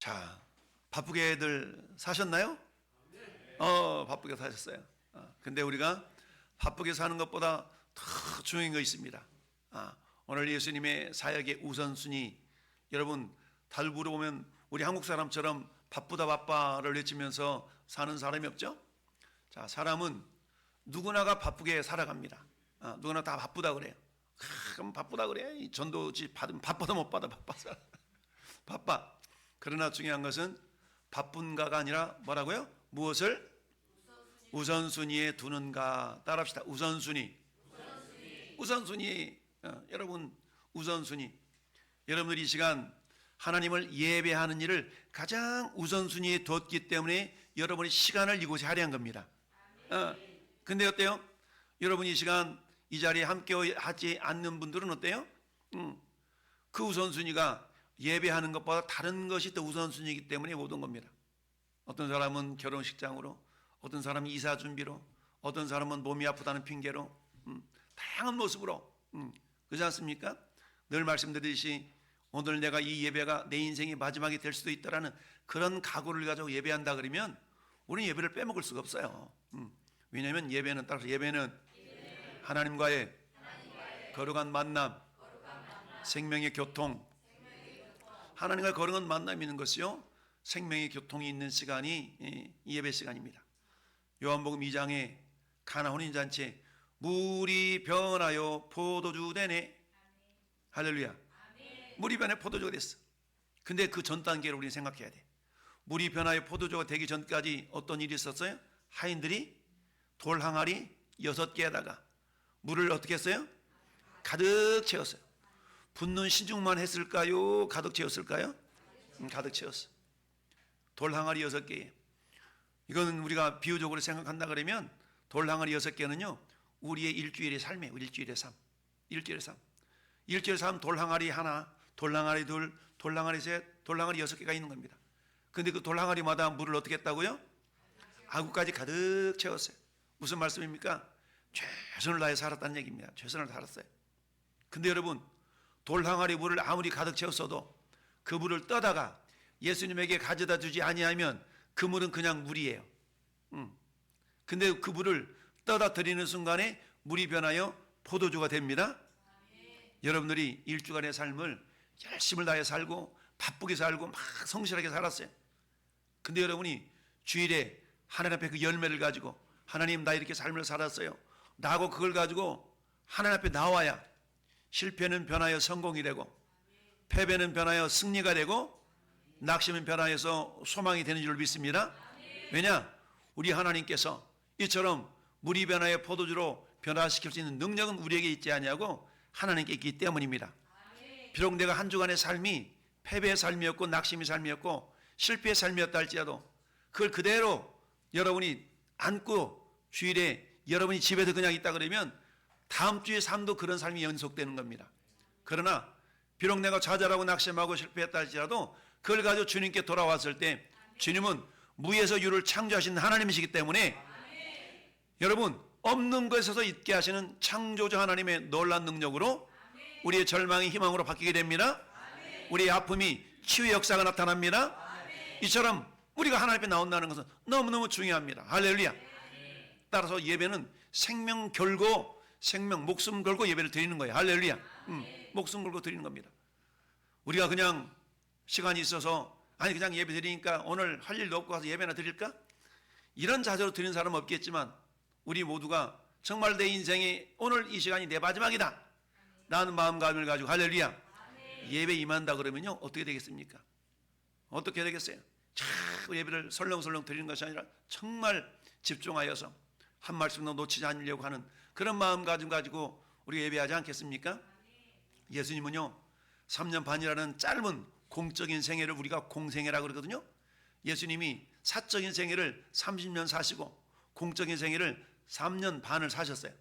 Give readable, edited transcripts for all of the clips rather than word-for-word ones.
자, 바쁘게들 사셨나요? 바쁘게 사셨어요. 근데 우리가 바쁘게 사는 것보다 더 중요한 거 있습니다. 오늘 예수님의 사역의 우선순위, 여러분 다들 물어보면 우리 한국 사람처럼 바쁘다 바빠를 외치면서 사는 사람이 없죠? 자, 사람은 누구나가 바쁘게 살아갑니다. 누구나 다 바쁘다 그래요. 그럼 바쁘다 그래. 이 전도지 받으면 바빠도 못 받아. 바빠서 바빠. 그러나 중요한 것은 바쁜가가 아니라 뭐라고요? 무엇을 우선순위에 두는가. 따라합시다. 우선순위. 여러분 우선순위. 여러분들이 이 시간 하나님을 예배하는 일을 가장 우선순위에 뒀기 때문에 여러분이 시간을 이곳에 할애한 겁니다. 근데 어때요? 여러분이 이 시간 이 자리에 함께 하지 않는 분들은 어때요? 그 우선순위가 예배하는 것보다 다른 것이 더 우선순위이기 때문에 못 온 겁니다. 어떤 사람은 결혼식장으로, 어떤 사람은 이사 준비로, 어떤 사람은 몸이 아프다는 핑계로, 다양한 모습으로, 그렇지 않습니까? 늘 말씀드리듯이 오늘 내가 이 예배가 내 인생의 마지막이 될 수도 있다라는 그런 각오를 가지고 예배한다 그러면 우리는 예배를 빼먹을 수가 없어요. 왜냐하면 예배는 따라서 예배는 하나님과의 거룩한 만남, 생명의 교통, 하나님과 거룩한 만남이 있는 것이요, 생명의 교통이 있는 시간이 이 예배 시간입니다. 요한복음 2장에 가나 혼인잔치에 물이 변하여 포도주 되네. 할렐루야. 물이 변해 포도주가 됐어. 근데 그 전 단계를 우리는 생각해야 돼. 물이 변하여 포도주가 되기 전까지 어떤 일이 있었어요? 하인들이 돌 항아리 6개에다가 물을 어떻게 했어요? 가득 채웠어요. 붓는 신중만 했을까요? 가득 채웠을까요? 가득 채웠어. 돌 항아리 6개에. 이건 우리가 비유적으로 생각한다 그러면 돌 항아리 6개는요 우리의 일주일의 삶이에요. 일주일의 삶. 일주일의 삶 돌 항아리 하나, 돌 항아리 둘, 돌 항아리 셋, 돌 항아리 6개가 있는 겁니다. 근데 그 돌 항아리마다 물을 어떻게 했다고요? 아구까지 가득 채웠어요. 무슨 말씀입니까? 최선을 다해 살았다는 얘기입니다. 최선을 다했어요. 근데 여러분 돌 항아리 물을 아무리 가득 채웠어도 그 물을 떠다가 예수님에게 가져다 주지 아니하면 그 물은 그냥 물이에요. 근데 그 물을 떠다 드리는 순간에 물이 변하여 포도주가 됩니다. 여러분들이 일주간의 삶을 열심을 다해 살고 바쁘게 살고 막 성실하게 살았어요. 근데 여러분이 주일에 하나님 앞에 그 열매를 가지고 하나님 나 이렇게 삶을 살았어요 나하고 그걸 가지고 하나님 앞에 나와야 실패는 변하여 성공이 되고 패배는 변하여 승리가 되고 낙심은 변하여서 소망이 되는 줄 믿습니다. 왜냐? 우리 하나님께서 이처럼 물이 변하여 포도주로 변화시킬 수 있는 능력은 우리에게 있지 않냐고 하나님께 있기 때문입니다. 비록 내가 한 주간의 삶이 패배의 삶이었고 낙심의 삶이었고 실패의 삶이었다 할지라도 그걸 그대로 여러분이 안고 주일에 여러분이 집에서 그냥 있다 그러면 다음 주의 삶도 그런 삶이 연속되는 겁니다. 그러나 비록 내가 좌절하고 낙심하고 실패했다 할지라도 그걸 가지고 주님께 돌아왔을 때 주님은 무에서 유를 창조하신 하나님이시기 때문에 여러분 없는 것에서 있게 하시는 창조주 하나님의 놀라운 능력으로 우리의 절망이 희망으로 바뀌게 됩니다. 우리의 아픔이 치유의 역사가 나타납니다. 이처럼 우리가 하나님 앞에 나온다는 것은 너무너무 중요합니다. 할렐루야. 따라서 예배는 생명 걸고 생명 목숨 걸고 예배를 드리는 거예요. 할렐루야. 목숨 걸고 드리는 겁니다. 우리가 그냥 시간이 있어서 아니 그냥 예배 드리니까 오늘 할 일도 없고 가서 예배나 드릴까? 이런 자세로 드리는 사람은 없겠지만 우리 모두가 정말 내 인생에 오늘 이 시간이 내 마지막이다 라는 마음가짐을 가지고 할렐루야 예배 임한다 그러면요 어떻게 되겠습니까? 어떻게 되겠어요? 참 예배를 설렁설렁 드리는 것이 아니라 정말 집중하여서 한 말씀도 놓치지 않으려고 하는 그런 마음가짐 가지고 우리가 예배하지 않겠습니까? 예수님은요 3년 반이라는 짧은 공적인 생애를 우리가 공생애라고 그러거든요. 예수님이 사적인 생애를 30년 사시고 공적인 생애를 3년 반을 사셨어요.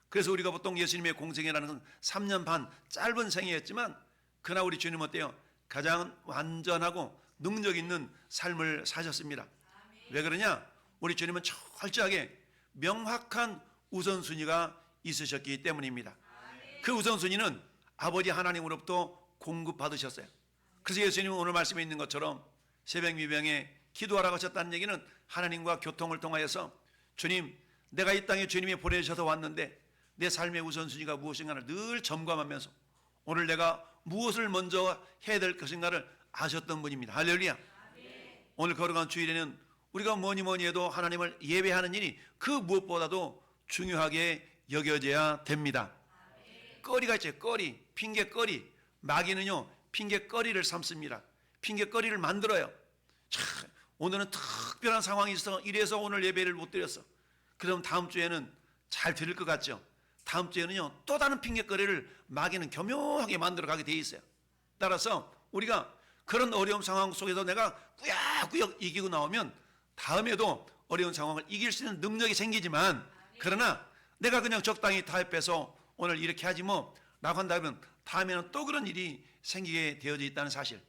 그래서 우리가 보통 예수님의 공생애라는 건 3년 반 짧은 생애였지만 그러나 우리 주님은 어때요? 가장 완전하고 능력 있는 삶을 사셨습니다. 왜 그러냐? 우리 주님은 철저하게 명확한 우선순위가 있으셨기 때문입니다. 그 우선순위는 아버지 하나님으로부터 공급받으셨어요. 그래서 예수님은 오늘 말씀에 있는 것처럼 새벽 미명에 기도하라고 하셨다는 얘기는 하나님과 교통을 통하여서 주님, 내가 이 땅에 주님이 보내셔서 왔는데 내 삶의 우선순위가 무엇인가를 늘 점검하면서 오늘 내가 무엇을 먼저 해야 될 것인가를 아셨던 분입니다. 할렐루야. 오늘 걸어간 주일에는 우리가 뭐니 해도 하나님을 예배하는 일이 그 무엇보다도 중요하게 여겨져야 됩니다. 거리가 있죠. 거리, 핑계거리. 마귀는요 핑계거리를 삼습니다. 핑계거리를 만들어요. 자, 오늘은 특별한 상황이 있어 이래서 오늘 예배를 못 드렸어. 그럼 다음 주에는 잘 드릴 것 같죠. 다음 주에는요 또 다른 핑계거리를 마귀는 교묘하게 만들어 가게 돼 있어요. 따라서 우리가 그런 어려운 상황 속에서 내가 꾸역꾸역 이기고 나오면 다음에도 어려운 상황을 이길 수 있는 능력이 생기지만, 그러나 내가 그냥 적당히 타협해서 오늘 이렇게 하지 뭐 라고 한다면 다음에는 또 그런 일이 생기게 되어져 있다는 사실.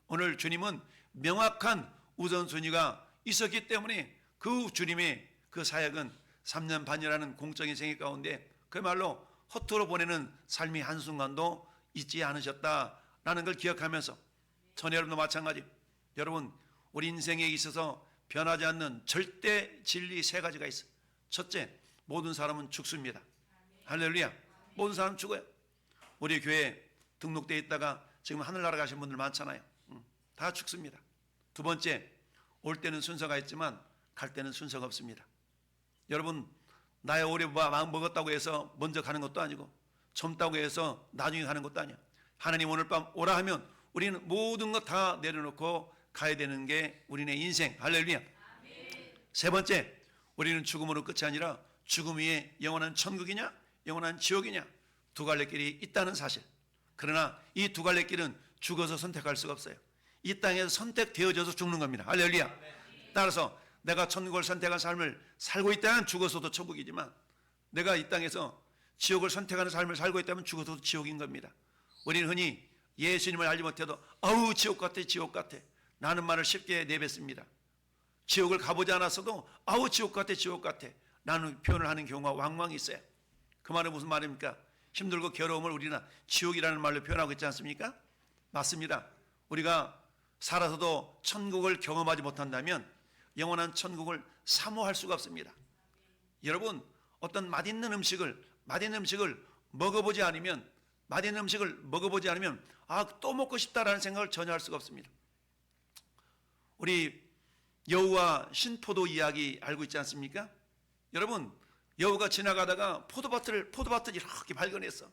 오늘 주님은 명확한 우선순위가 있었기 때문에 그 주님의 그 사역은 3년 반이라는 공적인 생애 가운데 그야말로 허투루 보내는 삶이 한순간도 있지 않으셨다라는 걸 기억하면서 전 여러분도 마찬가지. 여러분, 우리 인생에 있어서 변하지 않는 절대 진리 세 가지가 있어요. 첫째, 모든 사람은 죽습니다. 할렐루야. 모든 사람 죽어요. 우리 교회 등록되어 있다가 지금 하늘나라 가신 분들 많잖아요. 다 죽습니다. 두 번째, 올 때는 순서가 있지만 갈 때는 순서가 없습니다. 여러분, 나이 오래 마음 먹었다고 해서 먼저 가는 것도 아니고 젊다고 해서 나중에 가는 것도 아니야. 하나님 오늘 밤 오라 하면 우리는 모든 것 다 내려놓고 가야 되는 게 우리네 인생. 할렐루야. 아멘. 세 번째, 우리는 죽음으로 끝이 아니라 죽음 위에 영원한 천국이냐 영원한 지옥이냐 두 갈래 길이 있다는 사실. 그러나 이 두 갈래 길은 죽어서 선택할 수가 없어요. 이 땅에서 선택되어져서 죽는 겁니다. 할렐루야. 아멘. 따라서 내가 천국을 선택한 삶을 살고 있다면 죽어서도 천국이지만 내가 이 땅에서 지옥을 선택하는 삶을 살고 있다면 죽어서도 지옥인 겁니다. 우리는 흔히 예수님을 알지 못해도 아우 지옥 같아 지옥 같아 라는 말을 쉽게 내뱉습니다. 지옥을 가보지 않았어도 아우 지옥 같아 지옥 같아 라는 표현을 하는 경우가 왕왕 있어요. 그 말은 무슨 말입니까? 힘들고 괴로움을 우리는 지옥이라는 말로 표현하고 있지 않습니까? 맞습니다. 우리가 살아서도 천국을 경험하지 못한다면 영원한 천국을 사모할 수가 없습니다. 여러분, 어떤 맛있는 음식을 먹어보지 않으면 또 먹고 싶다라는 생각을 전혀 할 수가 없습니다. 우리 여우와 신포도 이야기 알고 있지 않습니까? 여러분, 여우가 지나가다가 포도밭을 이렇게 발견했어.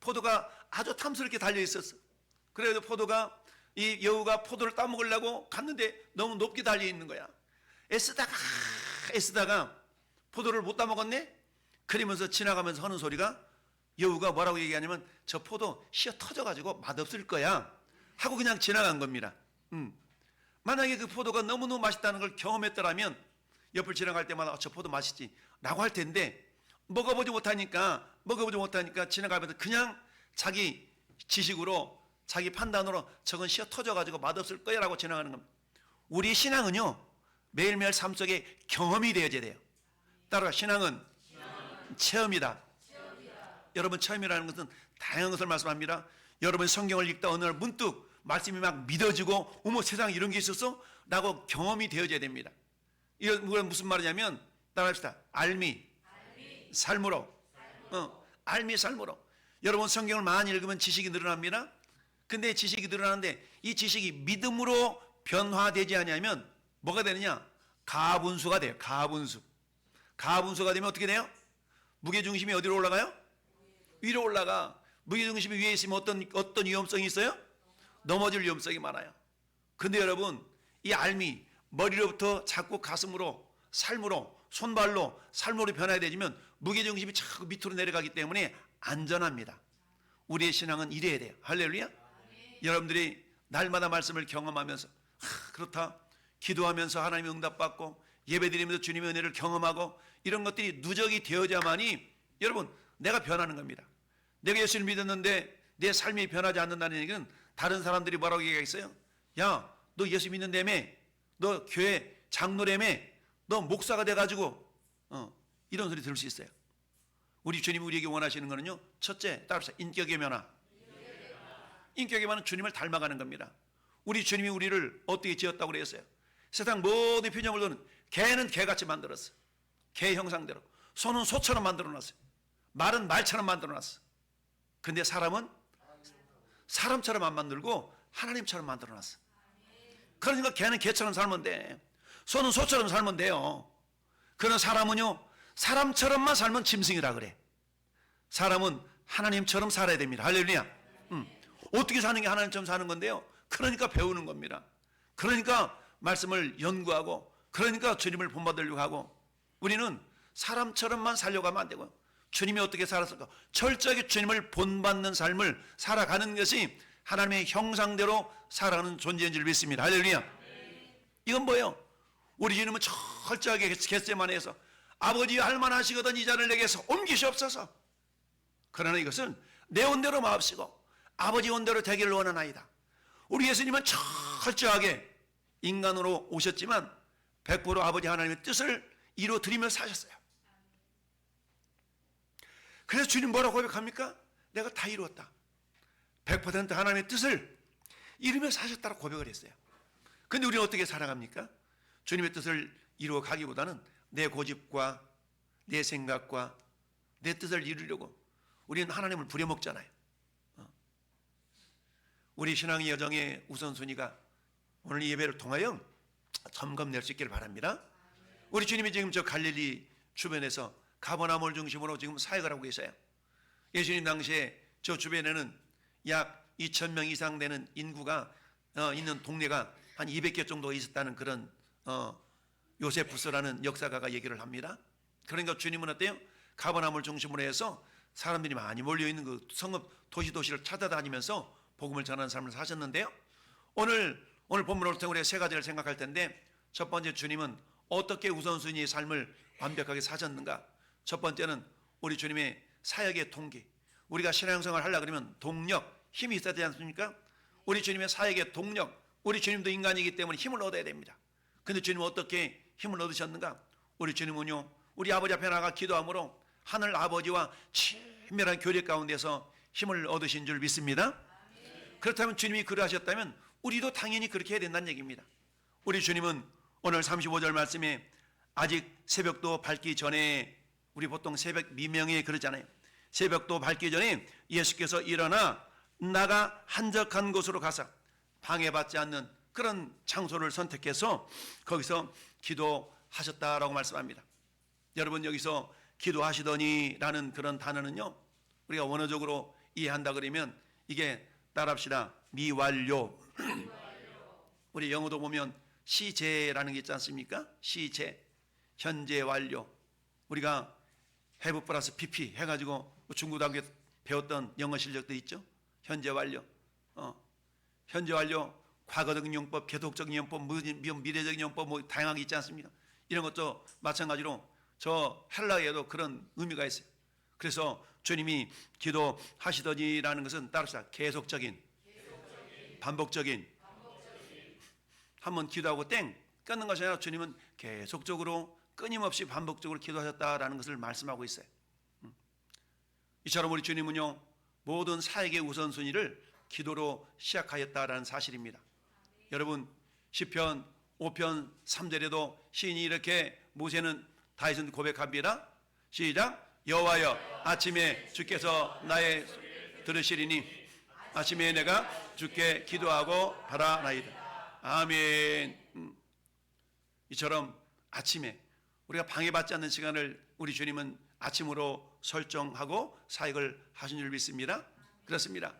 포도가 아주 탐스럽게 달려 있었어. 그래도 이 여우가 포도를 따먹으려고 갔는데 너무 높게 달려 있는 거야. 애쓰다가 포도를 못 따먹었네? 그러면서 지나가면서 하는 소리가, 여우가 뭐라고 얘기하냐면 저 포도 씨어 터져가지고 맛없을 거야 하고 그냥 지나간 겁니다. 만약에 그 포도가 너무너무 맛있다는 걸 경험했더라면 옆을 지나갈 때마다 저 포도 맛있지 라고 할 텐데, 먹어보지 못하니까 지나가면서 그냥 자기 지식으로 자기 판단으로 저건 씨어 터져가지고 맛없을 거야 라고 지나가는 겁니다. 우리 신앙은요 매일매일 삶 속에 경험이 되어져야 돼요. 따라서 신앙은 체험이다. 여러분, 체험이라는 것은 다양한 것을 말씀합니다. 여러분 성경을 읽다 어느 날 문득 말씀이 막 믿어지고 어머 세상에 이런 게 있었어? 라고 경험이 되어져야 됩니다. 이건 무슨 말이냐면 따라합시다. 알미 삶으로. 알미 삶으로. 여러분 성경을 많이 읽으면 지식이 늘어납니다. 근데 지식이 늘어나는데 이 지식이 믿음으로 변화되지 않으면 뭐가 되느냐? 가분수가 돼요. 가분수가 되면 어떻게 돼요? 무게중심이 어디로 올라가요? 위로 올라가. 무게중심이 위에 있으면 어떤 위험성이 있어요? 넘어질 위험성이 많아요. 근데 여러분, 이 알미 머리로부터 자꾸 가슴으로, 삶으로, 손발로, 삶으로 변화되지면 무게중심이 자꾸 밑으로 내려가기 때문에 안전합니다. 우리의 신앙은 이래야 돼요. 할렐루야. 여러분들이 날마다 말씀을 경험하면서 그렇다 기도하면서 하나님의 응답받고 예배드리면서 주님의 은혜를 경험하고 이런 것들이 누적이 되어야만이 여러분 내가 변하는 겁니다. 내가 예수를 믿었는데 내 삶이 변하지 않는다는 얘기는 다른 사람들이 뭐라고 얘기했어요? 야, 너 예수 믿는다며? 너 교회 장로라며? 너 목사가 돼가지고 이런 소리 들을 수 있어요. 우리 주님이 우리에게 원하시는 거는요, 첫째, 따라서 인격의 변화. 인격의 변화는 주님을 닮아가는 겁니다. 우리 주님이 우리를 어떻게 지었다고 그랬어요? 세상 모든 피조물들은 개는 개같이 만들었어. 개 형상대로. 소는 소처럼 만들어놨어요. 말은 말처럼 만들어놨어. 근데 사람은 사람처럼 안 만들고 하나님처럼 만들어놨어. 그러니까 개는 개처럼 살면 돼. 소는 소처럼 살면 돼요. 그러나 사람은요, 사람처럼만 살면 짐승이라 그래. 사람은 하나님처럼 살아야 됩니다. 할렐루야. 어떻게 사는 게 하나님처럼 사는 건데요? 그러니까 배우는 겁니다. 그러니까 말씀을 연구하고, 그러니까 주님을 본받으려고 하고, 우리는 사람처럼만 살려고 하면 안 되고요. 주님이 어떻게 살았을까? 철저하게 주님을 본받는 삶을 살아가는 것이 하나님의 형상대로 살아가는 존재인 줄 믿습니다. 할렐루야. 이건 뭐예요? 우리 주님은 철저하게 겟세마네에서 아버지 할만하시거든 이 잔을 내게서 옮기시옵소서. 그러나 이것은 내 온대로 마옵시고 아버지 온대로 되기를 원하나이다. 우리 예수님은 철저하게 인간으로 오셨지만 100% 아버지 하나님의 뜻을 이루어드리며 사셨어요. 그래서 주님 뭐라고 고백합니까? 내가 다 이루었다. 100% 하나님의 뜻을 이루며 사셨다고 고백을 했어요. 근데 우리는 어떻게 살아갑니까? 주님의 뜻을 이루어 가기보다는 내 고집과 내 생각과 내 뜻을 이루려고 우리는 하나님을 부려먹잖아요. 우리 신앙의 여정의 우선순위가 오늘 이 예배를 통하여 점검될 수 있기를 바랍니다. 우리 주님이 지금 저 갈릴리 주변에서 가버나움을 중심으로 지금 사역을 하고 계세요. 예수님 당시에 저 주변에는 약 2,000명 이상 되는 인구가 있는 동네가 한 200개 정도 있었다는 그런 요세푸스라는 역사가가 얘기를 합니다. 그러니까 주님은 어때요? 가버나움을 중심으로 해서 사람들이 많이 몰려있는 그 성읍 도시를 찾아다니면서 복음을 전하는 삶을 사셨는데요. 오늘 본문을 통해 세 가지를 생각할 텐데, 첫 번째, 주님은 어떻게 우선순위의 삶을 완벽하게 사셨는가? 첫 번째는 우리 주님의 사역의 동기. 우리가 신앙생활을 하려고 그러면 동력, 힘이 있어야 되지 않습니까? 우리 주님의 사역의 동력, 우리 주님도 인간이기 때문에 힘을 얻어야 됩니다. 근데 주님은 어떻게 힘을 얻으셨는가? 우리 주님은요, 우리 아버지 앞에 나가 기도함으로 하늘 아버지와 친밀한 교제 가운데서 힘을 얻으신 줄 믿습니다. 그렇다면 주님이 그러하셨다면 우리도 당연히 그렇게 해야 된다는 얘기입니다. 우리 주님은 오늘 35절 말씀에 아직 새벽도 밝기 전에, 우리 보통 새벽 미명에 그러잖아요. 새벽도 밝기 전에 예수께서 일어나 나가 한적한 곳으로 가서 방해받지 않는 그런 장소를 선택해서 거기서 기도하셨다라고 말씀합니다. 여러분, 여기서 기도하시더니 라는 그런 단어는요, 우리가 원어적으로 이해한다 그러면 이게 따라합시다. 미완료. 우리 영어도 보면 시제라는 게 있지 않습니까? 시제, 현재 완료. 우리가 have 플러스 pp 해가지고 중고등학교 배웠던 영어 실력도 있죠. 현재 완료. 현재 완료, 과거적인 용법, 계속적인 용법, 미래적인 용법 뭐 다양하게 있지 않습니까? 이런 것도 마찬가지로 저 헬라어에도 그런 의미가 있어요. 그래서 주님이 기도하시더니라는 것은 따라서 계속적인, 반복적인. 한번 기도하고 땡 끊는 것이 아니라 주님은 계속적으로 끊임없이 반복적으로 기도하셨다라는 것을 말씀하고 있어요. 이처럼 우리 주님은요, 모든 사역의 우선순위를 기도로 시작하였다라는 사실입니다. 여러분, 시편 5편 3절에도 시인이 이렇게 모세는 다윗은 고백합니다. 시작. 여호와여, 아침에 주께서 나의 들으시리니 아침에 내가 주께 기도하고 바라나이다. 아멘. 이처럼 아침에 우리가 방해받지 않는 시간을 우리 주님은 아침으로 설정하고 사역을 하신 줄 믿습니다. 그렇습니다.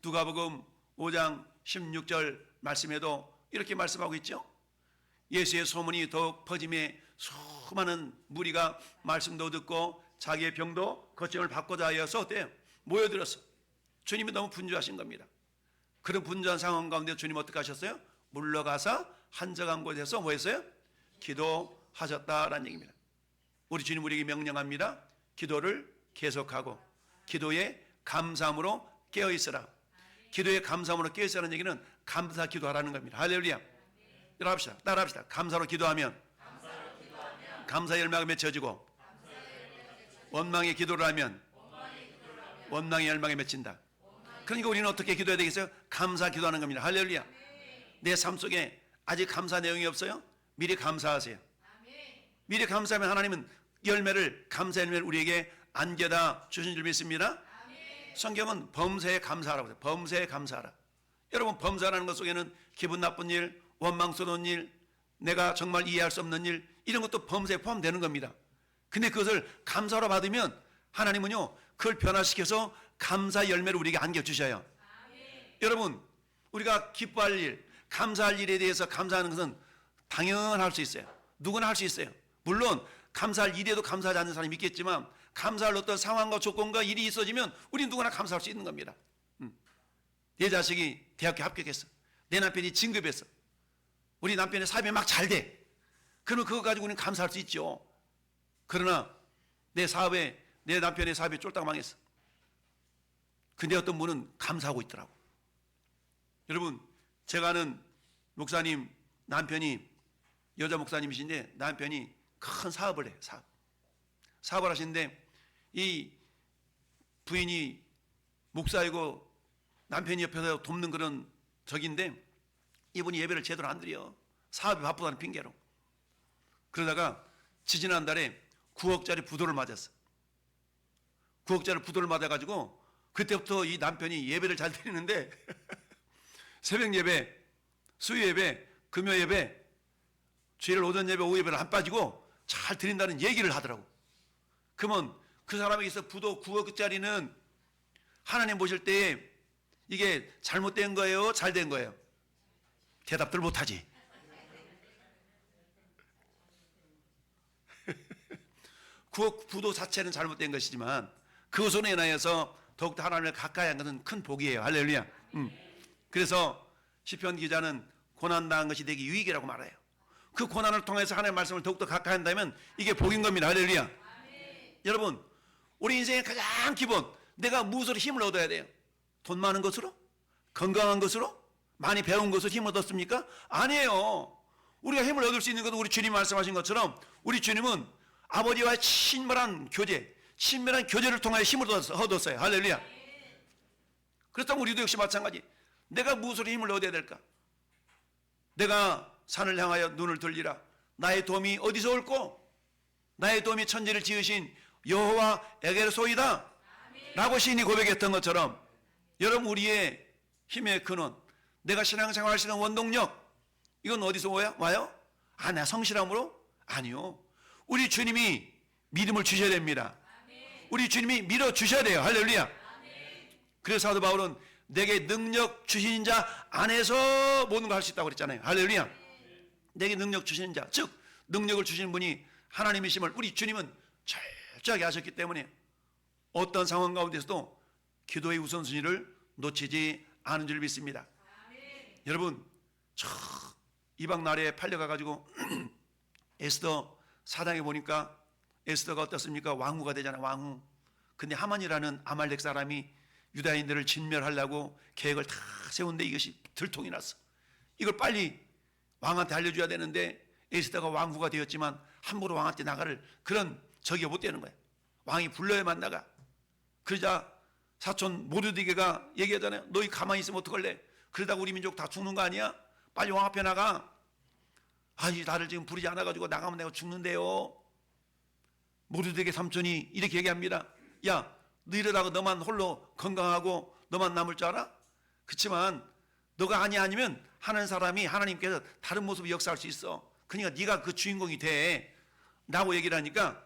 누가복음 5장 16절 말씀에도 이렇게 말씀하고 있죠. 예수의 소문이 더욱 퍼짐에 수많은 무리가 말씀도 듣고 자기의 병도 거침을 받고자 하여서 어때요? 모여들었어. 주님이 너무 분주하신 겁니다. 그런 분주한 상황 가운데 주님 어떻게 하셨어요? 물러가서 한적한 곳에서 뭐 했어요? 기도하셨다라는 얘기입니다. 우리 주님 우리에게 명령합니다. 기도를 계속하고 기도에 감사함으로 깨어있으라. 기도에 감사함으로 깨어있으라는 얘기는 감사 기도하라는 겁니다. 할렐루야. 따라합시다. 따라합시다. 감사로 기도하면 감사의 열매가 맺혀지고 원망의 기도를 하면 원망의 열매가 맺힌다. 그러니까 우리는 어떻게 기도해야 되겠어요? 감사 기도하는 겁니다. 할렐루야. 내 삶 속에 아직 감사 내용이 없어요? 미리 감사하세요. 미리 감사하면 하나님은 감사 열매를 우리에게 안겨다 주신 줄 믿습니다. 성경은 범사에 감사하라고 해요. 범사에 감사하라. 여러분, 범사라는 것 속에는 기분 나쁜 일, 원망스러운 일, 내가 정말 이해할 수 없는 일, 이런 것도 범사에 포함되는 겁니다. 근데 그것을 감사로 받으면 하나님은요, 그걸 변화시켜서 감사 열매를 우리에게 안겨주셔요. 여러분, 우리가 기뻐할 일, 감사할 일에 대해서 감사하는 것은 당연할 수 있어요. 누구나 할 수 있어요. 물론 감사할 일에도 감사하지 않는 사람이 있겠지만, 감사할 어떤 상황과 조건과 일이 있어지면 우리는 누구나 감사할 수 있는 겁니다. 내 자식이 대학교 합격했어. 내 남편이 진급했어. 우리 남편의 사업이 막 잘 돼. 그러면 그거 가지고 우리는 감사할 수 있죠. 그러나 내 남편의 사업이 쫄딱 망했어. 근데 어떤 분은 감사하고 있더라고. 여러분, 제가 아는 목사님 남편이 여자 목사님이신데, 남편이 큰 사업을 해요. 사업을 하시는데, 이 부인이 목사이고 남편이 옆에서 돕는 그런 적인데, 이분이 예배를 제대로 안 드려. 사업이 바쁘다는 핑계로. 그러다가 지지난달에 9억짜리 부도를 맞았어. 9억짜리 부도를 맞아가지고 그때부터 이 남편이 예배를 잘 드리는데 새벽 예배, 수요 예배, 금요 예배, 주일 오전 예배, 오후 예배를 안 빠지고 잘 드린다는 얘기를 하더라고. 그러면 그 사람에게서 부도 9억짜리는 하나님 보실 때에 이게 잘못된 거예요? 잘 된 거예요? 대답들 못하지. 그 부도 자체는 잘못된 것이지만 그것으로 인하여서 더욱더 하나님을 가까이 한 것은 큰 복이에요. 할렐루야. 그래서 시편 기자는 고난당한 것이 되게 유익이라고 말해요. 그 고난을 통해서 하나님의 말씀을 더욱더 가까이 한다면 이게 복인 겁니다. 할렐루야. 여러분, 우리 인생의 가장 기본, 내가 무엇으로 힘을 얻어야 돼요? 돈 많은 것으로? 건강한 것으로? 많이 배운 것으로 힘을 얻었습니까? 아니에요. 우리가 힘을 얻을 수 있는 것은 우리 주님이 말씀하신 것처럼 우리 주님은 아버지와의 친밀한 교제를 통하여 힘을 얻었어요. 할렐루야. 그렇다면 우리도 역시 마찬가지. 내가 무엇으로 힘을 얻어야 될까? 내가 산을 향하여 눈을 돌리라. 나의 도움이 어디서 올꼬? 나의 도움이 천지를 지으신 여호와에게로소이다 라고 시인이 고백했던 것처럼, 여러분, 우리의 힘의 근원, 내가 신앙생활 할 수 있는 원동력, 이건 어디서 와요? 내 성실함으로? 아니요. 우리 주님이 믿음을 주셔야 됩니다. 우리 주님이 밀어주셔야 돼요. 할렐루야. 그래서 사도 바울은 내게 능력 주신 자 안에서 모든 걸 할 수 있다고 그랬잖아요. 할렐루야. 내게 능력 주시는 자, 즉 능력을 주시는 분이 하나님이심을 우리 주님은 철저하게 하셨기 때문에 어떤 상황 가운데서도 기도의 우선순위를 놓치지 않은 줄 믿습니다. 여러분, 이방 나라에 팔려가가지고 에스더 사당에 보니까 에스더가 어떻습니까? 왕후가 되잖아요. 왕후. 근데 하만이라는 아말렉 사람이 유다인들을 진멸하려고 계획을 다 세운데 이것이 들통이 났어. 이걸 빨리 왕한테 알려줘야 되는데 에스더가 왕후가 되었지만 함부로 왕한테 나가를 그런 적이 못 되는 거예요. 왕이 불러야만 나가. 그러자 사촌 모르드게가 얘기하잖아요. 너희 가만히 있으면 어떡할래? 그러다가 우리 민족 다 죽는 거 아니야? 빨리 왕 앞에 나가. 나를 지금 부르지 않아가지고 나가면 내가 죽는데요. 모르드게 삼촌이 이렇게 얘기합니다. 야, 너 이러다가 너만 홀로 건강하고 너만 남을 줄 알아? 그렇지만 너가 아니면 하는 사람이 하나님께서 다른 모습으로 역사할 수 있어. 그러니까 네가 그 주인공이 돼 라고 얘기를 하니까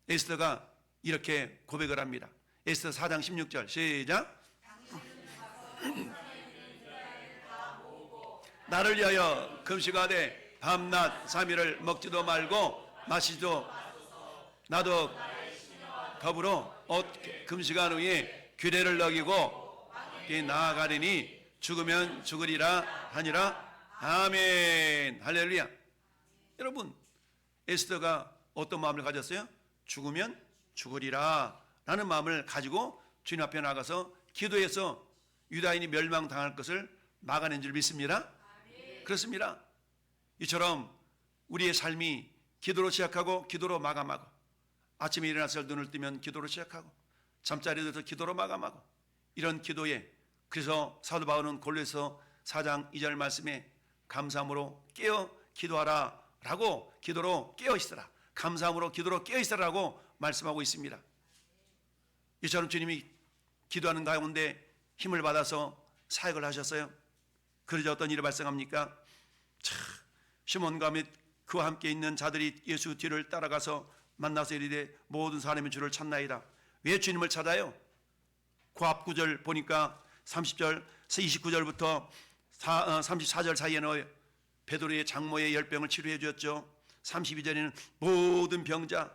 에스더가 이렇게 고백을 합니다. 에스더 4장 16절 시작. 나를 위하여 금식하되 밤낮 3일을 먹지도 말고 마시지도 나도 더불어 금식한 후에 규례를 어기고 나아가리니 죽으면 죽으리라 하니라. 아멘. 할렐루야. 여러분, 에스더가 어떤 마음을 가졌어요? 죽으면 죽으리라 라는 마음을 가지고 주님 앞에 나가서 기도해서 유다인이 멸망당할 것을 막아낸 줄 믿습니다. 그렇습니다. 이처럼 우리의 삶이 기도로 시작하고 기도로 마감하고, 아침에 일어나서 눈을 뜨면 기도로 시작하고 잠자리에 들어서 기도로 마감하고, 이런 기도에, 그래서 사도 바울은 골로새서 4장 2절 말씀에 감사함으로 깨어 기도하라 라고, 기도로 깨어 있으라, 감사함으로 기도로 깨어 있으라고 말씀하고 있습니다. 이처럼 주님이 기도하는 가운데 힘을 받아서 사역을 하셨어요. 그러자 어떤 일이 발생합니까? 시몬과 및 그와 함께 있는 자들이 예수 뒤를 따라가서 만나서 이르되 모든 사람이 주를 찾나이다. 왜 주님을 찾아요? 그 앞 구절 보니까 30절 29절부터 34절 사이에는 베드로의 장모의 열병을 치료해 주었죠. 32절에는 모든 병자,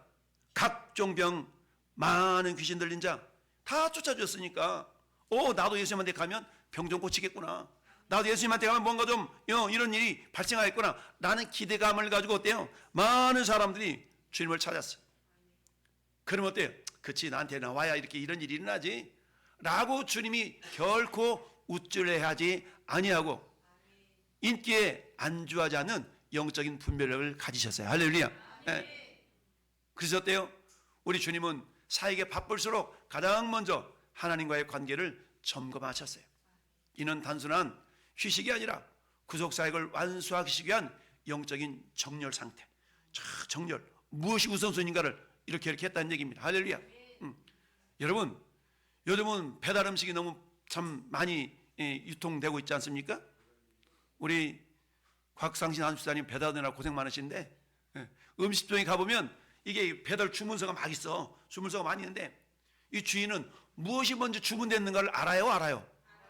각종 병, 많은 귀신 들린 자 다 쫓아주었으니까 나도 예수님한테 가면 병 좀 고치겠구나, 나도 예수님한테 가면 뭔가 좀 이런 일이 발생하겠구나 라는 기대감을 가지고 어때요? 많은 사람들이 주님을 찾았어요. 그러면 어때요? 그치, 나한테 나와야 이렇게 이런 일이 일어나지 라고 주님이 결코 우쭐해하지 아니하고 인기에 안주하지 않는 영적인 분별력을 가지셨어요. 할렐루야. 네. 그래서 어때요? 우리 주님은 사역에 바쁠수록 가장 먼저 하나님과의 관계를 점검하셨어요. 이는 단순한 휴식이 아니라 구속사역을 완수하기 위한 영적인 정렬 상태. 정렬, 무엇이 우선순위인가를 이렇게 했다는 얘기입니다. 할렐루야. 여러분, 요즘은 배달 음식이 너무 참 많이 유통되고 있지 않습니까? 우리 곽상신 한수사님 배달하느라 고생 많으신데, 음식점에 가보면 이게 배달 주문서가 막 있어. 주문서가 많이 있는데 이 주인은 무엇이 먼저 주문됐는가를 알아요?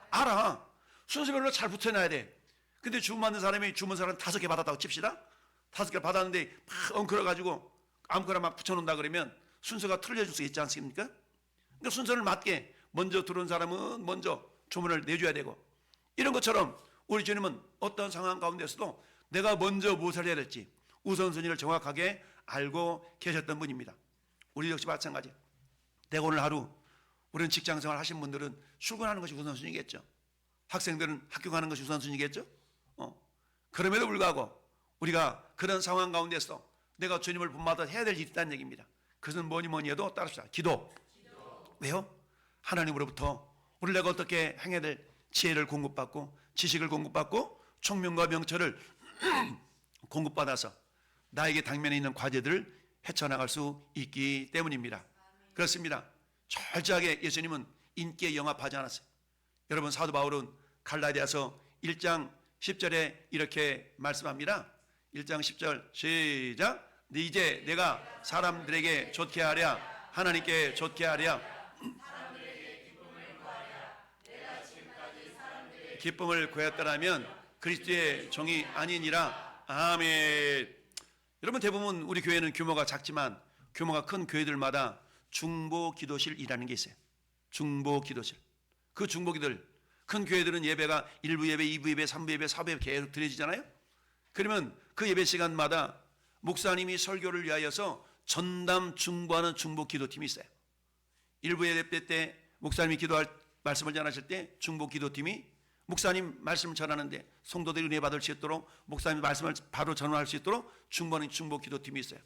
알아. 순서별로 잘 붙여놔야 돼. 근데 주문 받는 사람이 주문서를 5개 받았다고 칩시다. 5개 받았는데 막 엉클어가지고 아무거나 막 붙여놓는다 그러면 순서가 틀려질 수 있지 않습니까? 그러니까 순서를 맞게 먼저 들어온 사람은 먼저 주문을 내줘야 되고, 이런 것처럼 우리 주님은 어떤 상황 가운데서도 내가 먼저 무엇을 해야 될지 우선순위를 정확하게 알고 계셨던 분입니다. 우리 역시 마찬가지. 내가 오늘 하루, 우리는 직장생활 하신 분들은 출근하는 것이 우선순위겠죠. 학생들은 학교 가는 것이 우선순위겠죠. 그럼에도 불구하고 우리가 그런 상황 가운데서 내가 주님을 본받아 해야 될 일이 있다는 얘기입니다. 그것은 뭐니 해도 따릅시다. 기도. 왜요? 하나님으로부터 우리 내가 어떻게 행해야 될 지혜를 공급받고 지식을 공급받고 총명과 명철을 공급받아서 나에게 당면에 있는 과제들을 헤쳐나갈 수 있기 때문입니다. 그렇습니다. 철저하게 예수님은 인기에 영합하지 않았어요. 여러분, 사도 바울은 갈라디아서 1장 10절에 이렇게 말씀합니다. 1장 10절 시작. 이제 내가 사람들에게 좋게 하랴 하나님께 좋게 하랴 기쁨을 구했더라면 그리스도의 종이 아니니라. 아멘. 여러분, 대부분 우리 교회는 규모가 작지만 규모가 큰 교회들마다 중보 기도실이라는 게 있어요. 중보 기도실. 그 중보 기도실, 큰 교회들은 예배가 1부 예배, 2부 예배, 3부 예배, 4부 예배 계속 드려지잖아요. 그러면 그 예배 시간마다 목사님이 설교를 위하여서 전담 중보하는 중보 기도팀이 있어요. 1부 예배 때 목사님이 기도할 말씀을 전하실 때 중보 기도팀이 목사님 말씀을 전하는데 성도들이 은혜 받을 수 있도록 목사님 말씀을 바로 전할 수 있도록 중보하는 중보 기도팀이 있어요.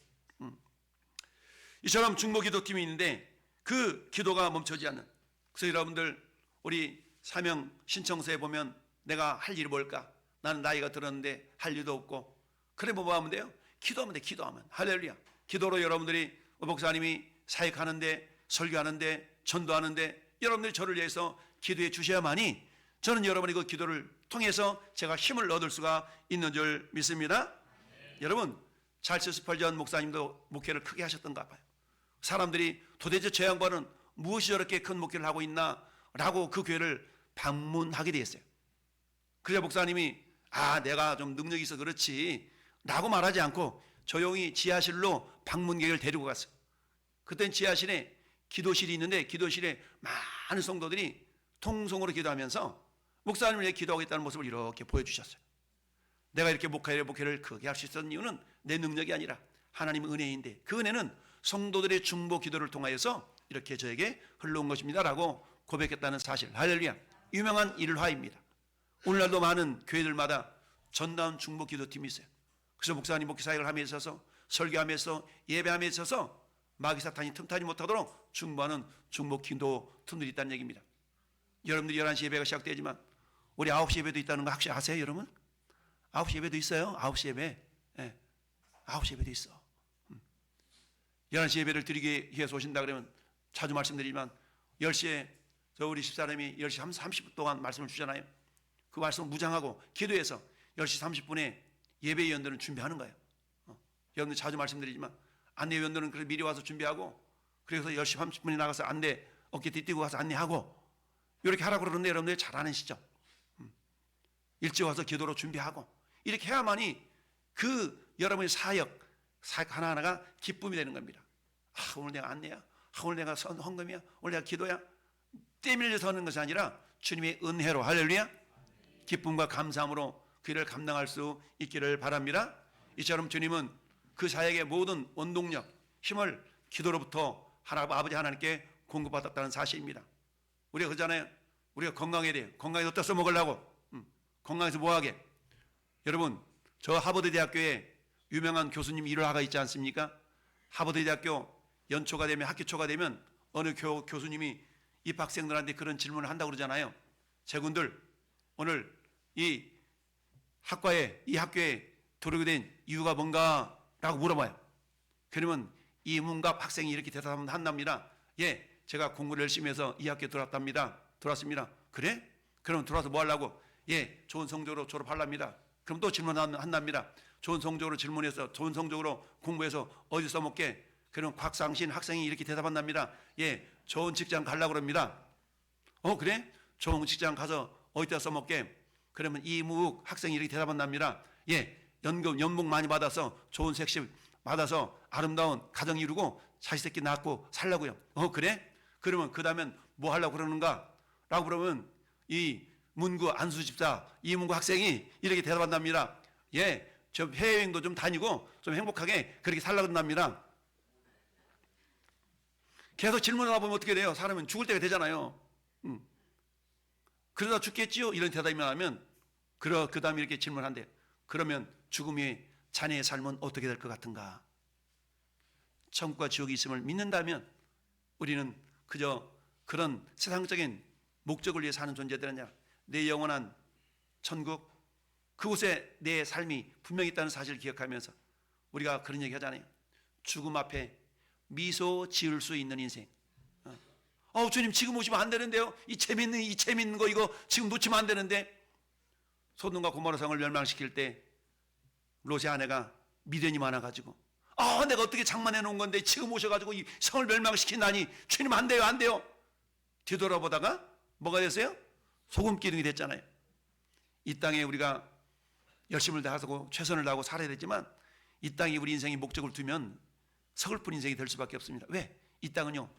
이처럼 중보 기도팀이 있는데 그 기도가 멈춰지지 않는. 그래서 여러분들, 우리 사명 신청서에 보면 내가 할 일이 뭘까? 나는 나이가 들었는데 할 일도 없고. 그래, 뭐 하면 돼요? 기도하면 돼. 기도하면. 할렐루야. 기도로 여러분들이 목사님이 사역하는데, 설교하는데, 전도하는데 여러분들이 저를 위해서 기도해 주셔야만이 저는 여러분이 그 기도를 통해서 제가 힘을 얻을 수가 있는 줄 믿습니다. 여러분, 찰스 스펄전 목사님도 목회를 크게 하셨던가 봐요. 사람들이 도대체 저 양반은 무엇이 저렇게 큰 목회를 하고 있나 라고 그 교회를 방문하게 되었어요. 그래서 목사님이 내가 좀 능력이 있어 그렇지 라고 말하지 않고 조용히 지하실로 방문객을 데리고 갔어요. 그땐 지하실에 기도실이 있는데 기도실에 많은 성도들이 통성으로 기도하면서 목사님을 위해 기도하겠다는 모습을 이렇게 보여주셨어요. 내가 이렇게 목회를 크게 할 수 있었던 이유는 내 능력이 아니라 하나님의 은혜인데, 그 은혜는 성도들의 중보 기도를 통하여서 이렇게 저에게 흘러온 것입니다 라고 고백했다는 사실. 할렐루야. 유명한 일화입니다. 오늘날도 많은 교회들마다 전담 중보 기도팀이 있어요. 그래서 목사님 목회 사역을 함에 있어서, 설교함에 있어서, 예배함에 있어서 마귀 사탄이 틈타지 못하도록 중보하는 중보 기도 팀들이 있다는 얘기입니다. 여러분들이 11시 예배가 시작되지만 우리 9시 예배도 있다는 거 혹시 아세요, 여러분? 9시 예배도 있어요. 9시 예배. 예. 9시 예배도 있어. 11시 예배를 드리기 위해서 오신다 그러면 자주 말씀드리지만 10시에 저 우리 집사람이 10시 30분 동안 말씀을 주잖아요. 그 말씀을 무장하고 기도해서 10시 30분에 예배위원들은 준비하는 거예요. 여러분들 자주 말씀드리지만 안내위원들은 그래서 미리 와서 준비하고 그래서 10시 30분에 나가서 안내 어깨 뒤뛰고 가서 안내하고 이렇게 하라고 그러는데 여러분들 잘 안 하시죠? 일찍 와서 기도로 준비하고 이렇게 해야만이 그 여러분의 사역 하나하나가 기쁨이 되는 겁니다. 오늘 내가 안내야, 오늘 내가 헌금이야, 오늘 내가 기도야, 떼밀려서 하는 것이 아니라 주님의 은혜로, 할렐루야, 기쁨과 감사함으로 그 일을 감당할 수 있기를 바랍니다. 이처럼 주님은 그 사역의 모든 원동력, 힘을 기도로부터 아버지 하나님께 공급받았다는 사실입니다. 우리가 그러잖아요. 우리가 건강해야 돼요. 건강해서 어디다 써먹으려고? 건강해서 뭐하게? 여러분, 저 하버드 대학교에 유명한 교수님 일화가 있지 않습니까? 하버드 대학교 연초가 되면, 학기 초가 되면 어느 교수님이 입학생들한테 그런 질문을 한다고 그러잖아요. 제군들, 오늘 이 학교에 들어오게 된 이유가 뭔가? 라고 물어봐요. 그러면 이 문갑 학생이 이렇게 대답한답니다. 예, 제가 공부를 열심히 해서 이 학교에 들어왔습니다. 그래? 그럼 들어와서 뭐 하려고? 예, 좋은 성적으로 졸업하랍니다. 그럼 또 질문한답니다. 좋은 성적으로 질문해서 좋은 성적으로 공부해서 어디 써먹게? 그럼 곽상신 학생이 이렇게 대답한답니다. 예, 좋은 직장 가려고 그럽니다. 그래? 좋은 직장 가서 어디다 써먹게? 그러면 이무욱 학생이 이렇게 대답한답니다. 예, 연봉 많이 받아서 좋은 색시 받아서 아름다운 가정 이루고 자식 새끼 낳고 살려고요. 그래? 그러면 그 다음엔 뭐 하려고 그러는가? 라고 그러면 이 문구 안수 집사 이문구 학생이 이렇게 대답한답니다. 예, 저 해외여행도 좀 다니고 좀 행복하게 그렇게 살려고 한답니다. 계속 질문하다 보면 어떻게 돼요? 사람은 죽을 때가 되잖아요. 그러다 죽겠지요? 이런 대답이만 하면 그 다음에 이렇게 질문한대요. 그러면 죽음의 자네의 삶은 어떻게 될 것 같은가? 천국과 지옥이 있음을 믿는다면 우리는 그저 그런 세상적인 목적을 위해 사는 존재들 아니라 내 영원한 천국, 그곳에 내 삶이 분명히 있다는 사실을 기억하면서 우리가 그런 얘기 하잖아요. 죽음 앞에 미소 지을 수 있는 인생. 주님 지금 오시면 안 되는데요. 이 재밌는 거 이거 지금 놓치면 안 되는데. 소돔과 고모라 성을 멸망시킬 때 롯의 아내가 미련이 많아가지고 내가 어떻게 장만해 놓은 건데 지금 오셔가지고 이 성을 멸망시킨다니 주님 안 돼요. 뒤돌아보다가 뭐가 됐어요? 소금 기둥이 됐잖아요. 이 땅에 우리가 열심을 다하고 최선을 다하고 살아야 되지만 이 땅에 우리 인생의 목적을 두면 서글픈 인생이 될 수밖에 없습니다. 왜? 이 땅은요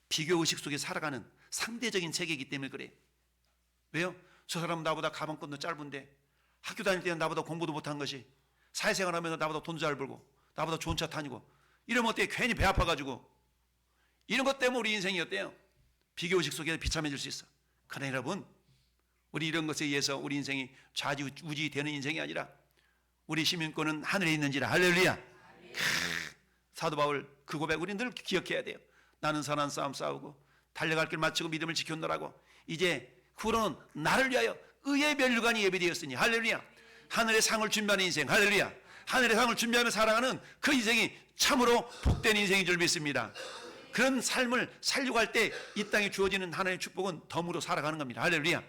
비교의식 속에 살아가는 상대적인 세계이기 때문에 그래요. 왜요? 저 사람은 나보다 가방끈도 짧은데 학교 다닐 때는 나보다 공부도 못한 것이 사회생활하면서 나보다 돈도 잘 벌고 나보다 좋은 차 타니고 이러면 어때요? 괜히 배 아파가지고 이런 것 때문에 우리 인생이 어때요? 비교의식 속에 비참해질 수 있어. 그러나 여러분 우리 이런 것에 의해서 우리 인생이 좌지우지 되는 인생이 아니라 우리 시민권은 하늘에 있는지라. 할렐루야. 사도 바울 그 고백 우리 늘 기억해야 돼요. 나는 선한 싸움 싸우고 달려갈 길 마치고 믿음을 지켰노라고. 이제 후로는 나를 위하여 의의 면류관이 예비되었으니. 할렐루야. 하늘의 상을 준비하는 인생. 할렐루야. 하늘의 상을 준비하며 살아가는 그 인생이 참으로 복된 인생인 줄 믿습니다. 그런 삶을 살려고 할 때 이 땅에 주어지는 하나님의 축복은 덤으로 살아가는 겁니다. 할렐루야.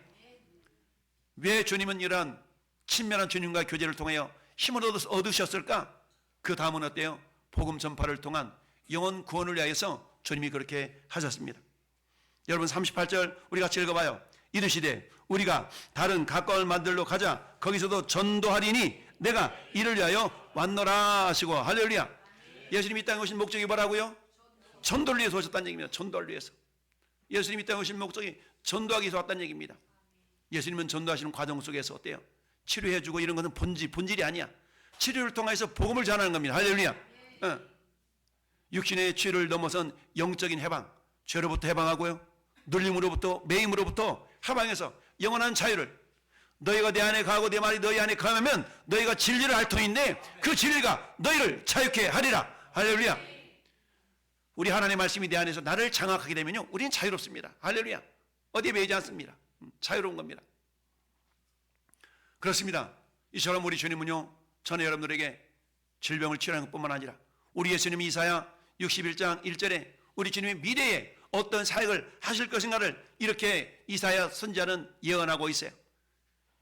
왜 주님은 이러한 친밀한 주님과의 교제를 통하여 힘을 얻으셨을까? 그 다음은 어때요? 복음 전파를 통한 영혼 구원을 위하여서 주님이 그렇게 하셨습니다. 여러분 38절 우리 같이 읽어봐요. 이르시되 우리가 다른 가까운 만들로 가자. 거기서도 전도하리니 내가 이를 위하여 왔노라 하시고. 할렐루야. 예수님이 이 땅에 오신 목적이 뭐라고요? 전도를 위해서 오셨다는 얘기입니다. 전도를 위해서. 예수님이 이 땅에 오신 목적이 전도하기 위해서 왔다는 얘기입니다. 예수님은 전도하시는 과정 속에서 어때요? 치료해주고 이런 것은 본질이 아니야. 치료를 통해서 복음을 전하는 겁니다. 할렐루야. 육신의 치료를 넘어선 영적인 해방, 죄로부터 해방하고요, 눌림으로부터 매임으로부터 해방해서 영원한 자유를. 너희가 내 안에 가고 내 말이 너희 안에 가면 너희가 진리를 알 터인데 그 진리가 너희를 자유케 하리라. 할렐루야. 우리 하나님의 말씀이 내 안에서 나를 장악하게 되면요 우리는 자유롭습니다. 할렐루야. 어디에 매이지 않습니다. 자유로운 겁니다. 그렇습니다. 이처럼 우리 주님은요, 전에 여러분들에게 질병을 치료하는 것뿐만 아니라 우리 예수님이 이사야 61장 1절에 우리 주님이 미래에 어떤 사역을 하실 것인가를 이렇게 이사야 선지자는 예언하고 있어요.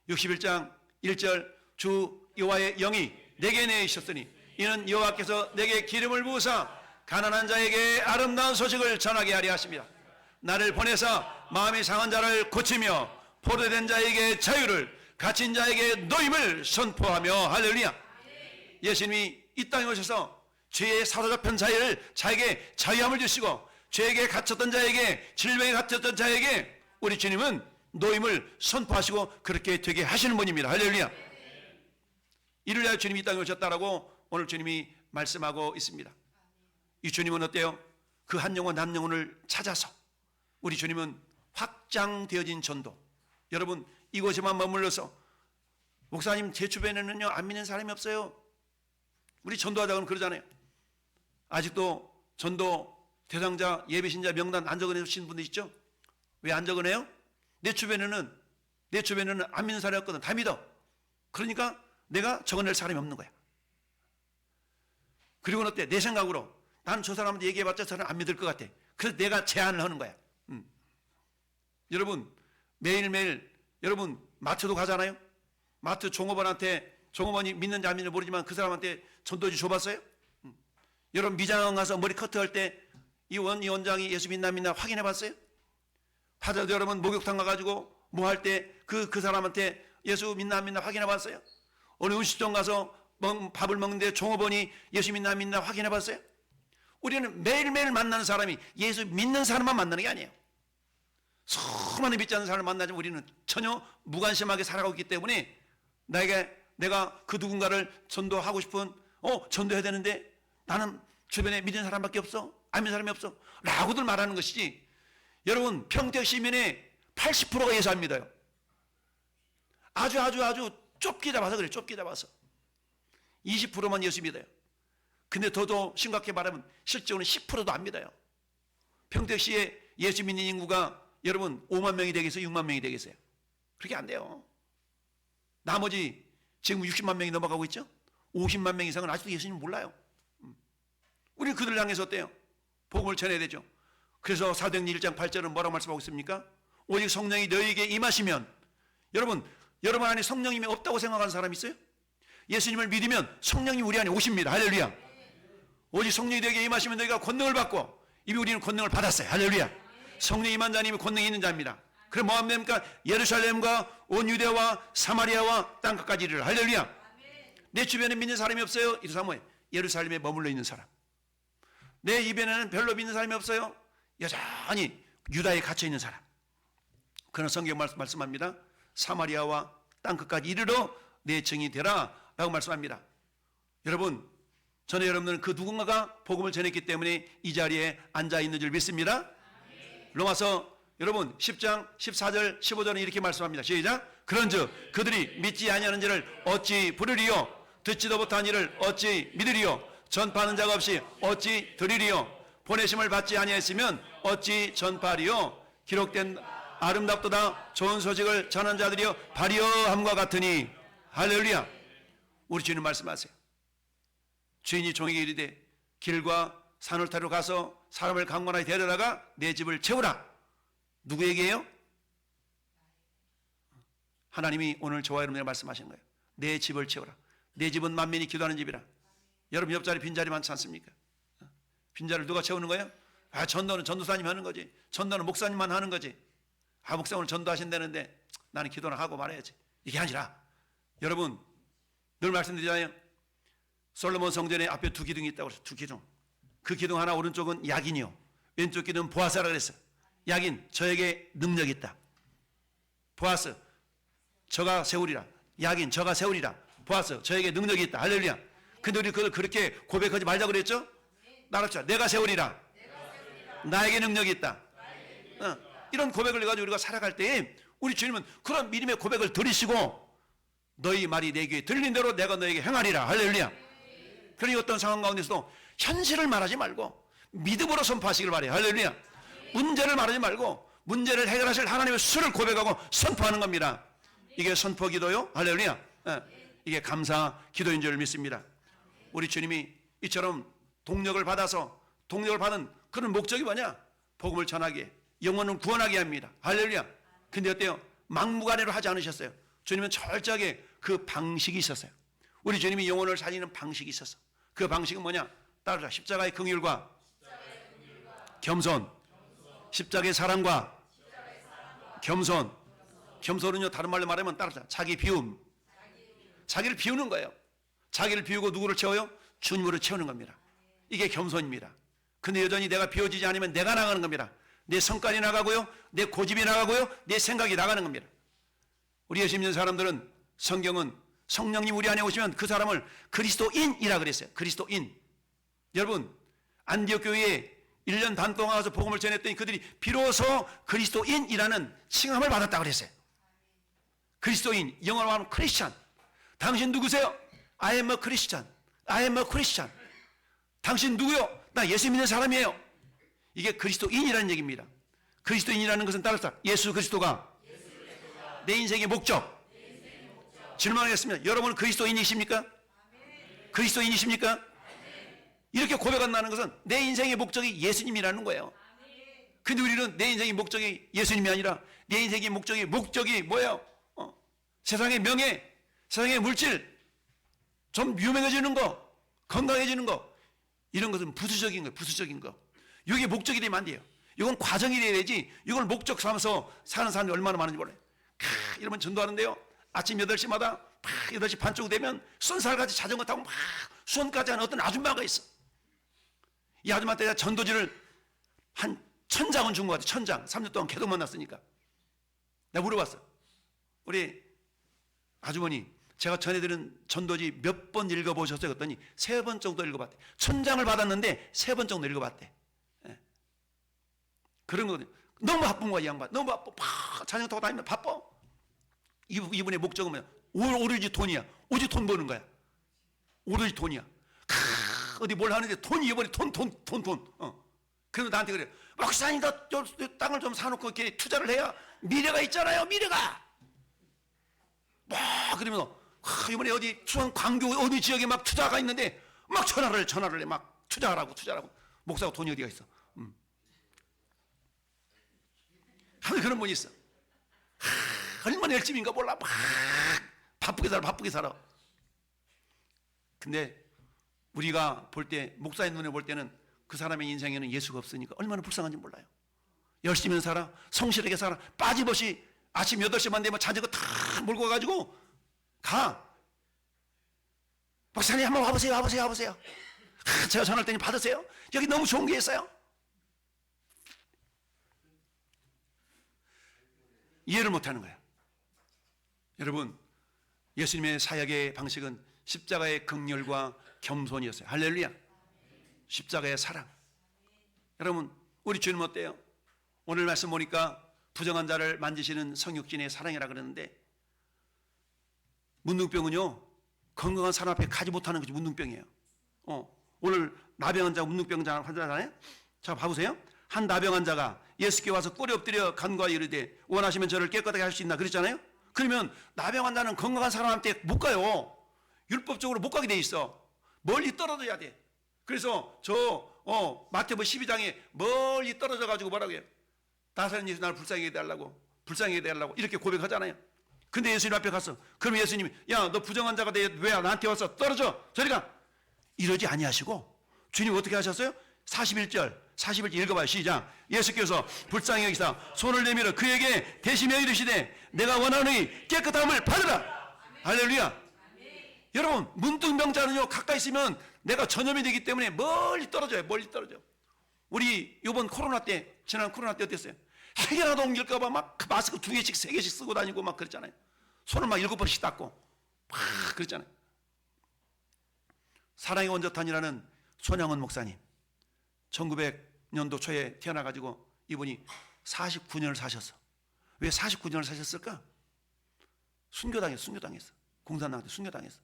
61장 1절 주 여호와의 영이 내게 내리셨으니 이는 여호와께서 내게 기름을 부으사 가난한 자에게 아름다운 소식을 전하게 하려 하십니다. 나를 보내사 마음이 상한 자를 고치며 포로된 자에게 자유를 갇힌 자에게 노임을 선포하며 할렐루야. 예수님이 이 땅에 오셔서 죄에 사로잡힌 자에게 자유함을 주시고 죄에게 갇혔던 자에게 질병에 갇혔던 자에게 우리 주님은 노임을 선포하시고 그렇게 되게 하시는 분입니다. 할렐루야. 이를 위하여 주님이 이 땅에 오셨다라고 오늘 주님이 말씀하고 있습니다. 이 주님은 어때요? 그 한 영혼 한 영혼을 찾아서 우리 주님은 확장되어진 전도. 여러분 이곳에만 머물러서 목사님 제 주변에는요 안 믿는 사람이 없어요. 우리 전도하자고는 그러잖아요. 아직도 전도 대상자 예배신자 명단 안 적어내 주신 분들 있죠? 왜 안 적어내요? 내 주변에는 안 믿는 사람이 없거든. 다 믿어. 그러니까 내가 적어낼 사람이 없는 거야. 그리고는 어때? 내 생각으로 나는 저 사람한테 얘기해봤자 저 사람 안 믿을 것 같아. 그래서 내가 제안을 하는 거야. 여러분 매일매일 여러분 마트도 가잖아요. 마트 종업원이 믿는지 안 믿는지 모르지만 그 사람한테 전도지 줘봤어요? 여러분 미장 가서 머리 커트할 때 이 원장이 예수 믿나 확인해봤어요? 화자도 여러분 목욕탕 가가지고 뭐 할 때 그 사람한테 예수 믿나 안 믿나 확인해봤어요? 어느 음식점 가서 밥을 먹는데 종업원이 예수 믿나 안 믿나 확인해봤어요? 우리는 매일매일 만나는 사람이 예수 믿는 사람만 만나는 게 아니에요. 수많은 믿지 않는 사람을 만나지만 우리는 전혀 무관심하게 살아가고 있기 때문에 내가 그 누군가를 전도하고 싶은 전도해야 되는데 나는 주변에 믿는 사람밖에 없어, 안 믿는 사람이 없어 라고들 말하는 것이지. 여러분 평택 시민의 80%가 예수 안 믿어요. 아주 좁게 잡아서 그래. 좁게 잡아서 20%만 예수 믿어요. 근데 더더 심각하게 말하면 실제로는 10%도 안 믿어요. 평택시에 예수 믿는 인구가 여러분 5만 명이 되겠어요? 6만 명이 되겠어요? 그렇게 안 돼요. 나머지 지금 60만 명이 넘어가고 있죠? 50만 명 이상은 아직도 예수님 몰라요. 우리는 그들을 향해서 어때요? 복음을 전해야 되죠. 그래서 사도행전 1장 8절은 뭐라고 말씀하고 있습니까? 오직 성령이 너희에게 임하시면, 여러분 안에 성령님이 없다고 생각하는 사람 있어요? 예수님을 믿으면 성령이 우리 안에 오십니다. 할렐루야. 오직 성령이 너희에게 임하시면 너희가 권능을 받고, 이미 우리는 권능을 받았어요. 할렐루야. 성령이 임한 자님이 권능이 있는 자입니다. 그럼 뭐 하면 됩니까? 예루살렘과 온 유대와 사마리아와 땅끝까지 이르라. 할렐루야. 내 주변에 믿는 사람이 없어요? 이래서 뭐예요? 예루살렘에 머물러 있는 사람. 내 입에는 별로 믿는 사람이 없어요? 여전히 유다에 갇혀 있는 사람. 그런 성경 말씀합니다. 사마리아와 땅끝까지 이르러 내 증이 되라 라고 말씀합니다. 여러분, 전에 여러분들은 그 누군가가 복음을 전했기 때문에 이 자리에 앉아 있는 줄 믿습니다. 로마서 여러분 10장 14절 15절은 이렇게 말씀합니다. 시작. 그런즉 그들이 믿지 아니하는 자를 어찌 부르리요? 듣지도 못한 이를 어찌 믿으리요? 전파하는 자가 없이 어찌 들으리요? 보내심을 받지 아니했으면 어찌 전파하리요? 기록된 아름답도다 좋은 소식을 전한 자들이여 발이여함과 같으니. 할렐루야. 우리 주님 말씀하세요. 주인이 종에게 이르되 길과 산을 타러 가서 사람을 강권하게 데려다가 내 집을 채우라. 누구에게요? 하나님이 오늘 저와 여러분에게 말씀하신 거예요. 내 집을 채우라. 내 집은 만민이 기도하는 집이라. 여러분 옆자리 빈자리 많지 않습니까? 빈자리를 누가 채우는 거예요? 전도는 전도사님 하는 거지. 전도는 목사님만 하는 거지. 목사 오늘 전도하신다는데 나는 기도나 하고 말해야지. 이게 아니라 여러분 늘 말씀드리잖아요. 솔로몬 성전에 앞에 두 기둥이 있다고 그랬어요. 두 기둥. 그 기둥 하나 오른쪽은 야긴이요, 왼쪽 기둥은 보아스라 그랬어요. 야긴, 저에게 능력이 있다. 보아스, 저가 세우리라. 야긴, 저가 세우리라. 보아스, 저에게 능력이 있다. 할렐루야. 근데 우리 그걸 그렇게 고백하지 말자 그랬죠? 나랍시다. 내가 세우리라. 나에게 능력이 있다. 이런 고백을 해가지고 우리가 살아갈 때 우리 주님은 그런 믿음의 고백을 들으시고 너희 말이 내 귀에 들린 대로 내가 너에게 행하리라. 할렐루야. 그러니 어떤 상황 가운데서도 현실을 말하지 말고 믿음으로 선포하시길 바래요. 할렐루야. 문제를 말하지 말고 문제를 해결하실 하나님의 수를 고백하고 선포하는 겁니다. 이게 선포 기도요? 할렐루야. 이게 감사 기도인 줄 믿습니다. 우리 주님이 이처럼 동력을 받아서 동력을 받은 그런 목적이 뭐냐? 복음을 전하게, 영혼을 구원하게 합니다. 할렐루야. 근데 어때요? 막무가내로 하지 않으셨어요. 주님은 철저하게 그 방식이 있었어요. 우리 주님이 영혼을 살리는 방식이 있었어. 그 방식은 뭐냐? 따르자. 십자가의 긍휼과 겸손, 십자가의 사랑과 겸손. 겸손은요, 다른 말로 말하면 따르자. 자기 비움. 자기를 비우는 거예요. 자기를 비우고 누구를 채워요? 주님으로 채우는 겁니다. 이게 겸손입니다. 근데 여전히 내가 비워지지 않으면 내가 나가는 겁니다. 내 성깔이 나가고요, 내 고집이 나가고요, 내 생각이 나가는 겁니다. 우리 예수 믿는 사람들은 성경은 성령님 우리 안에 오시면 그 사람을 그리스도인이라 그랬어요. 그리스도인. 여러분, 안디옥 교회에 1년 반 동안 와서 복음을 전했더니 그들이 비로소 그리스도인이라는 칭함을 받았다고 그랬어요. 그리스도인, 영어로 하면 크리스찬. 당신 누구세요? I am a Christian. I am a Christian. 당신 누구요? 나 예수 믿는 사람이에요. 이게 그리스도인이라는 얘기입니다. 그리스도인이라는 것은 따라서 예수 그리스도가 내 인생의 목적. 질문하겠습니다. 여러분은 그리스도인이십니까? 그리스도인이십니까? 이렇게 고백한다는 것은 내 인생의 목적이 예수님이라는 거예요. 근데 우리는 내 인생의 목적이 예수님이 아니라 내 인생의 목적이 뭐예요? 세상의 명예, 세상의 물질, 좀 유명해지는 거, 건강해지는 거, 이런 것은 부수적인 거예요. 부수적인 거. 이게 목적이 되면 안 돼요. 이건 과정이 돼야 되지. 이걸 목적 삼아서 사는 사람이 얼마나 많은지 몰라요. 이러면 전도하는데요, 아침 8시마다 8시 반쯤 되면 쏜살같이 자전거 타고 막 수원까지 하는 어떤 아줌마가 있어. 이 아줌마한테 내가 전도지를 한 1000장은 준 것 같아. 1000장. 3년 동안 계속 만났으니까. 내가 물어봤어. 우리 아주머니, 제가 전해드린 전도지 몇 번 읽어보셨어요? 그랬더니 3번 정도 읽어봤대. 1000장을 받았는데 3번 정도 읽어봤대. 예. 그런 거거든요. 너무 바쁜 거야, 이 양반. 너무 바빠. 자전거 타고 다니면 바빠. 이분의 목적은 뭐야? 오로지 돈이야. 오로지 돈 버는 거야. 오로지 돈이야. 어디 뭘 하는데 돈 잃어버려. 돈. 그래서 나한테 그래. 목사님, 너 땅을 좀 사놓고 이렇게 투자를 해야 미래가 있잖아요. 미래가. 그러면 이번에 어디 수원 광교 어디 지역에 막 투자가 있는데 막 전화를 해. 막 투자하라고. 목사가 돈이 어디가 있어. 하는 그런 분이 있어. 얼마나 열심인가 몰라. 막 바쁘게 살아. 근데 우리가 볼 때, 목사의 눈에 볼 때는 그 사람의 인생에는 예수가 없으니까 얼마나 불쌍한지 몰라요. 열심히 살아, 성실하게 살아, 빠짐없이 아침 8시만 되면 자전거 다 몰고 가가지고 가. 목사님 한번 와보세요. 제가 전화할 테니 받으세요. 여기 너무 좋은 게 있어요. 이해를 못하는 거야. 여러분, 예수님의 사역의 방식은 십자가의 긍휼과 겸손이었어요. 할렐루야. 십자가의 사랑. 여러분, 우리 주님 어때요? 오늘 말씀 보니까 부정한 자를 만지시는 성육진의 사랑이라 그러는데, 문둥병은요, 건강한 사람 앞에 가지 못하는 것이 문둥병이에요. 오늘 나병 환자, 문둥병 환자잖아요. 자, 봐보세요. 한 나병 환자가 예수께 와서 꿇에 엎드려 간구하여 이르되 원하시면 저를 깨끗하게 할 수 있나 그랬잖아요. 그러면 나병 환자는 건강한 사람한테 못 가요. 율법적으로 못 가게 돼 있어. 멀리 떨어져야 돼. 그래서 마태복음 12장에 멀리 떨어져 가지고 뭐라고 해요? 나사렛 예수 나를 불쌍히 해달라고 이렇게 고백하잖아요. 근데 예수님 앞에 갔어. 그럼 예수님이 야, 너 부정한 자가 왜 나한테 왔어? 떨어져. 저리 가. 이러지 아니하시고 주님 어떻게 하셨어요? 41절 읽어봐요. 시작. 예수께서 불쌍히 여기사 손을 내밀어 그에게 대시며 이르시되 내가 원하노니 깨끗함을 받으라. 할렐루야. 여러분, 문둥병자는요, 가까이 있으면 내가 전염이 되기 때문에 멀리 떨어져요. 우리 이번 지난 코로나 때 어땠어요? 해결하다 옮길까봐 막 마스크 2개씩 3개씩 쓰고 다니고 막 그랬잖아요. 손을 막 7번씩 닦고 막 그랬잖아요. 사랑의 원조탄이라는 손양원 목사님, 1900년도 초에 태어나가지고 이분이 49년을 사셨어. 왜 49년을 사셨을까? 순교당했어. 공산당한테 순교당했어.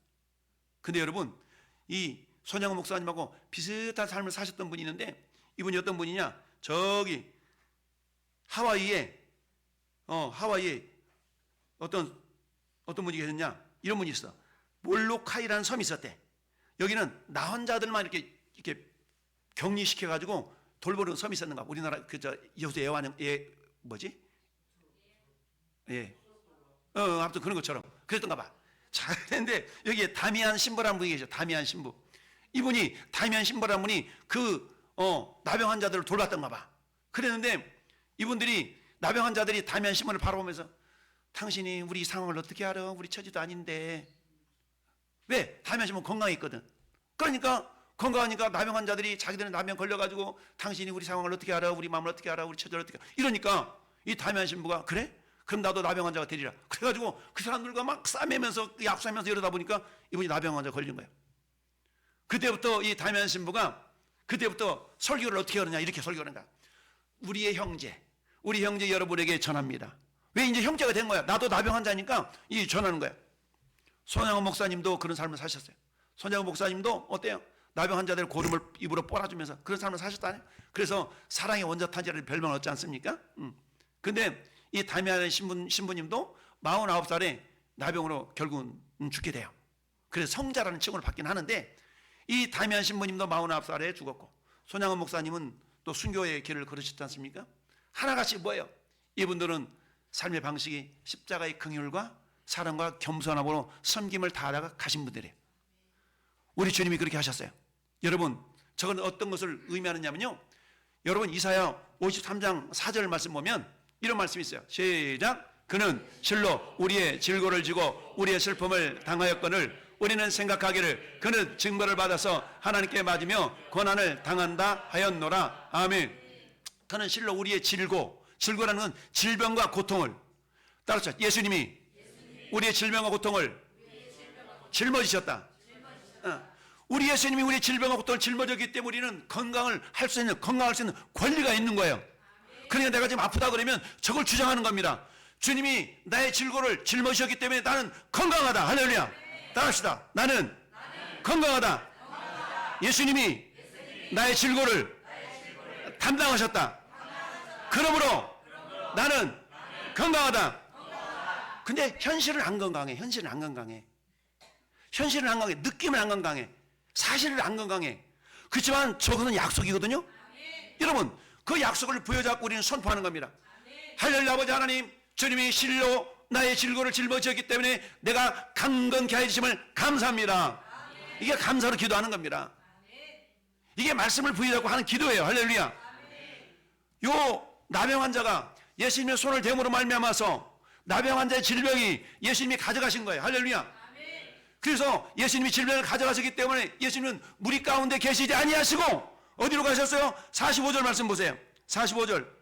근데 여러분, 이 손양원 목사님하고 비슷한 삶을 사셨던 분이 있는데, 이분이 어떤 분이냐? 저기 하와이에 어떤 어떤 분이 계셨냐? 이런 분이 있어. 몰로카이라는 섬이 있었대. 여기는 나환자들만 이렇게 격리시켜가지고 돌보는 섬이 있었는가? 우리나라 그저 여수 예완 뭐지? 예. 아무튼 그런 것처럼 그랬던가 봐. 자, 그런데 여기에 다미안 신부라는 분이 계셔. 다미안 신부. 이분이 다미안 신부라는 분이 나병 환자들을 돌봤던가 봐. 그랬는데 이분들이 나병 환자들이 다미안 신부를 바라보면서 당신이 우리 상황을 어떻게 알아? 우리 처지도 아닌데. 왜? 다미안 신부는 건강했거든. 그러니까 건강하니까 나병 환자들이 자기들은 나병 걸려가지고 당신이 우리 상황을 어떻게 알아? 우리 마음을 어떻게 알아? 우리 처지를 어떻게 알아? 이러니까 이 다미안 신부가 그래? 그럼 나도 나병 환자가 되리라. 그래가지고 그 사람들과 막 싸매면서 약속하면서 이러다 보니까 이분이 나병 환자 걸린 거예요. 그때부터 이 다미안 신부가 그때부터 설교를 어떻게 하느냐 이렇게 설교를 하는 거야. 우리 형제 여러분에게 전합니다. 왜 이제 형제가 된 거야? 나도 나병 환자니까 이 전하는 거야. 손양원 목사님도 그런 삶을 사셨어요. 손양원 목사님도 어때요? 나병 환자들 고름을 입으로 빨아주면서 그런 삶을 사셨다네. 그래서 사랑의 원자탄지라는 별명을 얻지 않습니까? 근데 이 다미안 신부님도 49살에 나병으로 결국은 죽게 돼요. 그래서 성자라는 칭호를 받긴 하는데 이 다미안 신부님도 49살에 죽었고 손양원 목사님은 또 순교의 길을 걸으셨지 않습니까? 하나같이 뭐예요? 이분들은 삶의 방식이 십자가의 긍휼과 사랑과 겸손함으로 섬김을 다하다가 가신 분들이에요. 우리 주님이 그렇게 하셨어요. 여러분, 저건 어떤 것을 의미하느냐면요, 여러분 이사야 53장 4절 말씀 보면 이런 말씀이 있어요. 시작. 그는 실로 우리의 질고를 지고 우리의 슬픔을 당하였거늘 우리는 생각하기를 그는 징벌을 받아서 하나님께 맞으며 고난을 당한다 하였노라. 아멘. 그는 실로 우리의 질고라는 건 질병과 고통을, 따라서 예수님이 우리의 질병과 고통을 짊어지셨다. 우리 예수님이 우리의 질병과 고통을 짊어졌기 때문에 우리는 건강할 수 있는 권리가 있는 거예요. 그러니까 내가 지금 아프다 그러면 저걸 주장하는 겁니다. 주님이 나의 질고를 짊어지셨기 때문에 나는 건강하다. 할렐루야. 따라합시다. 나는 건강하다. 예수님이 나의 질고를 담당하셨다. 그러므로 나는 건강하다. 근데 현실은 안 건강해. 현실은 안 건강해. 느낌은 안 건강해. 사실은 안 건강해. 그렇지만 저거는 약속이거든요. 여러분, 그 약속을 부여잡고 우리는 선포하는 겁니다. 할렐루야. 아버지 하나님, 주님이 실로 나의 질고를 짊어지셨기 때문에 내가 강건케 하여 주심을 감사합니다. 이게 감사로 기도하는 겁니다. 이게 말씀을 부여잡고 하는 기도예요. 할렐루야. 요 나병 환자가 예수님의 손을 대므로 말미암아서 나병 환자의 질병이 예수님이 가져가신 거예요. 할렐루야. 그래서 예수님이 질병을 가져가셨기 때문에 예수님은 무리 가운데 계시지 아니하시고 어디로 가셨어요? 45절 말씀 보세요. 45절.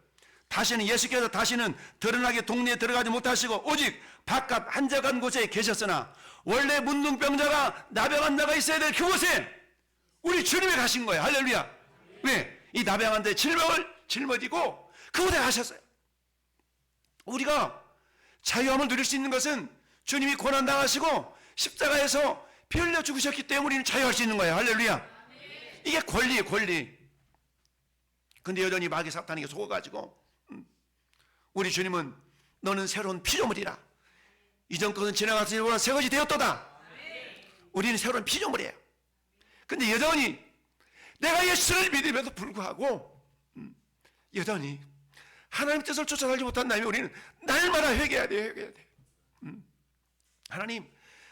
예수께서 다시는 드러나게 동네에 들어가지 못하시고 오직 바깥 한적한 곳에 계셨으나 원래 문둥병자가 나병 환자가 있어야 될 그곳에 우리 주님이 가신 거예요. 할렐루야. 왜? 이 나병 환자의 질병을 짊어지고 그곳에 가셨어요. 우리가 자유함을 누릴 수 있는 것은 주님이 고난당하시고 십자가에서 피 흘려 죽으셨기 때문에 우리는 자유할 수 있는 거예요. 할렐루야. 이게 권리예요. 권리. 근데 여전히 마귀 사탄에게 속아가지고 우리 주님은 너는 새로운 피조물이라. 이전 것은 지나갔으니 새 것이 되었도다. 우리는 새로운 피조물이에요. 근데 여전히 내가 예수를 믿음에도 불구하고 여전히 하나님 뜻을 쫓아 살지 못한다면 우리는 날마다 회개해야 돼. 하나님,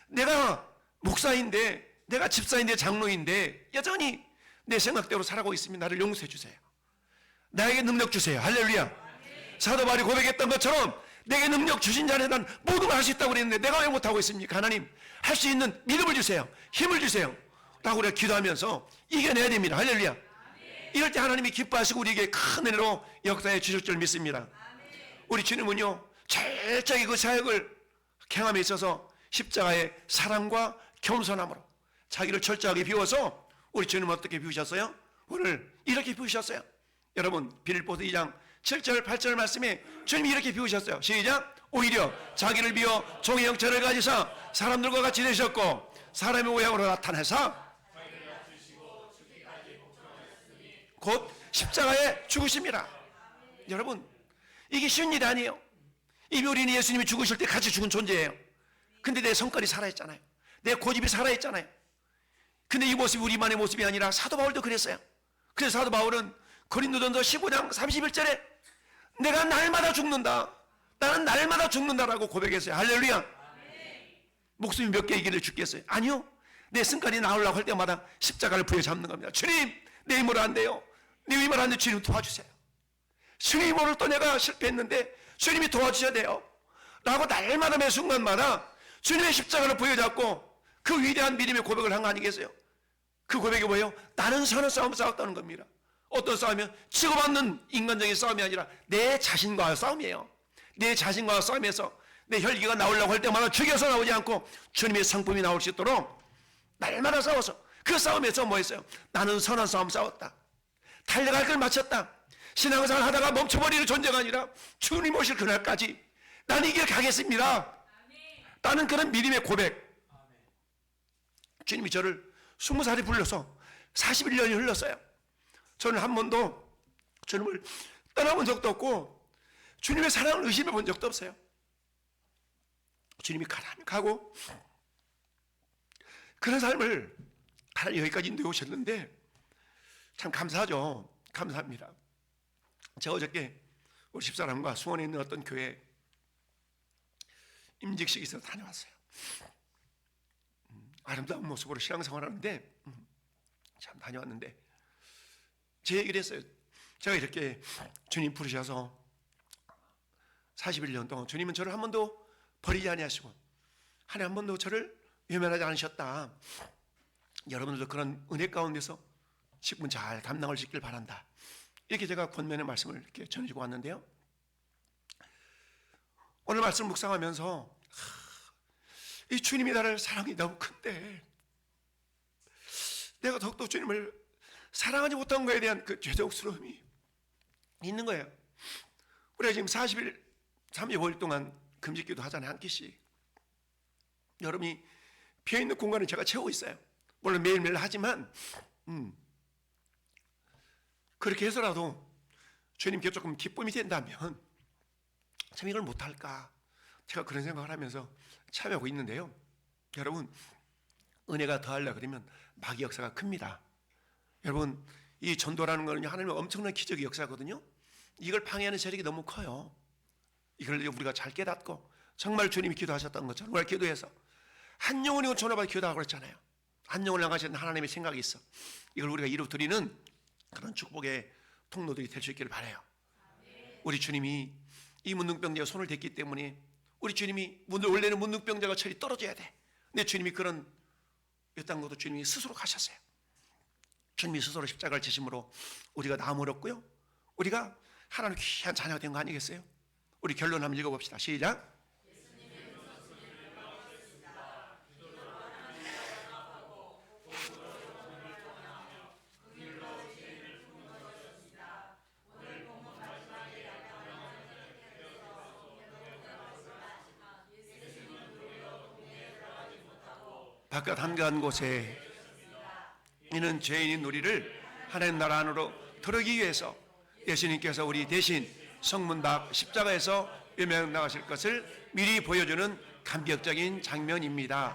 내가 목사인데, 내가 집사인데, 장로인데 여전히 내 생각대로 살아가고 있으면 나를 용서해 주세요. 나에게 능력 주세요. 할렐루야. 사도 바울이 고백했던 것처럼 내게 능력 주신 자는 난 모든 걸 할 수 있다고 그랬는데 내가 왜 못하고 있습니까? 하나님, 할 수 있는 믿음을 주세요. 힘을 주세요. 라고 우리가 기도하면서 이겨내야 됩니다. 할렐루야. 이럴 때 하나님이 기뻐하시고 우리에게 큰 은혜로 역사해 주실 줄 믿습니다. 우리 주님은요, 철저히 그 사역을 행함에 있어서 십자가의 사랑과 겸손함으로 자기를 철저하게 비워서 우리 주님은 어떻게 비우셨어요? 오늘 이렇게 비우셨어요. 여러분, 빌립보서 2장 7절 8절 말씀에 주님이 이렇게 비우셨어요. 시작. 오히려 자기를 비워 종의 형체를 가지사 사람들과 같이 되셨고 사람의 모양으로 나타내사 곧 십자가에 죽으십니다. 여러분, 이게 쉬운 일이 아니에요. 이미 우리는 예수님이 죽으실 때 같이 죽은 존재예요. 근데 내 성깔이 살아있잖아요. 내 고집이 살아있잖아요. 근데 이 모습이 우리만의 모습이 아니라 사도 바울도 그랬어요. 그래서 사도 바울은 고린도전서 15장 31절에 내가 날마다 죽는다, 나는 날마다 죽는다라고 고백했어요. 할렐루야. 목숨이 몇 개이길래 죽겠어요? 아니요. 내 성깔이 나오려고 할 때마다 십자가를 부여잡는 겁니다. 주님, 내 힘으로 안 돼요. 내 힘으로 안 돼요. 주님 도와주세요. 주님 힘으로 또 내가 실패했는데 주님이 도와주셔야 돼요 라고 날마다 매 순간마다 주님의 십자가를 부여잡고 그 위대한 믿음의 고백을 한 거 아니겠어요? 그 고백이 뭐예요? 나는 선한 싸움을 싸웠다는 겁니다. 어떤 싸움이요? 치고받는 인간적인 싸움이 아니라 내 자신과의 싸움이에요. 내 자신과의 싸움에서 내 혈기가 나오려고 할 때마다 죽여서 나오지 않고 주님의 성품이 나올 수 있도록 날마다 싸워서 그 싸움에서 뭐 했어요? 나는 선한 싸움 싸웠다. 달려갈 걸 마쳤다. 신앙생활 하다가 멈춰버리는 존재가 아니라 주님 오실 그날까지 나는 이 길 가겠습니다. 나는 그런 믿음의 고백. 주님이 저를 20살이 불려서 41년이 흘렀어요. 저는 한 번도 주님을 떠나본 적도 없고 주님의 사랑을 의심해 본 적도 없어요. 주님이 가라면 가고 그런 삶을 하나님 여기까지 인도해 오셨는데 참 감사하죠. 감사합니다. 제가 어저께 우리 집사람과 수원에 있는 어떤 교회 임직식이 있어서 다녀왔어요. 아름다운 모습으로 신앙생활하는데 참 다녀왔는데 제 얘기를 했어요. 제가 이렇게 주님 부르셔서 41년 동안 주님은 저를 한 번도 버리지 아니하시고 하나님 한 번도 저를 외면하지 않으셨다. 여러분들도 그런 은혜 가운데서 직분 잘 감당할 수 있길 바란다. 이렇게 제가 권면의 말씀을 이렇게 전해주고 왔는데요. 오늘 말씀 묵상하면서 이 주님이 나를 사랑이 너무 큰데 내가 더욱더 주님을 사랑하지 못한 거에 대한 그 죄송스러움이 있는 거예요. 우리가 지금 40일, 35일 동안 금식기도 하잖아요. 한 끼씩. 여러분이 비어있는 공간을 제가 채우고 있어요. 물론 매일매일 하지만 그렇게 해서라도 주님께 조금 기쁨이 된다면 참 이걸 못할까, 제가 그런 생각을 하면서 참여하고 있는데요. 여러분, 은혜가 더하려고 그러면 마귀 역사가 큽니다. 여러분, 이 전도라는 거는 하나님의 엄청난 기적의 역사거든요. 이걸 방해하는 세력이 너무 커요. 이걸 우리가 잘 깨닫고 정말 주님이 기도하셨던 것처럼 우리가 기도해서 한 영혼이 전화받아 기도하고 그랬잖아요. 한 영혼을 향하시는 하나님의 생각이 있어. 이걸 우리가 이루어드리는 그런 축복의 통로들이 될 수 있기를 바라요. 우리 주님이 이 문둥병자가 손을 댔기 때문에 우리 주님이 원래는 문둥병자가 철이 떨어져야 돼. 근데 주님이 그런 이딴 것도 주님이 스스로 가셨어요. 주님이 스스로 십자가를 지심으로 우리가 나음 얻었고요. 우리가 하나님 귀한 자녀가 된 거 아니겠어요? 우리 결론 한번 읽어봅시다. 시작. 바깥 한가한 곳에 이는 죄인인 우리를 하나님 나라 안으로 들어오기 위해서 예수님께서 우리 대신 성문 밖 십자가에서 외면 나가실 것을 미리 보여주는 감격적인 장면입니다.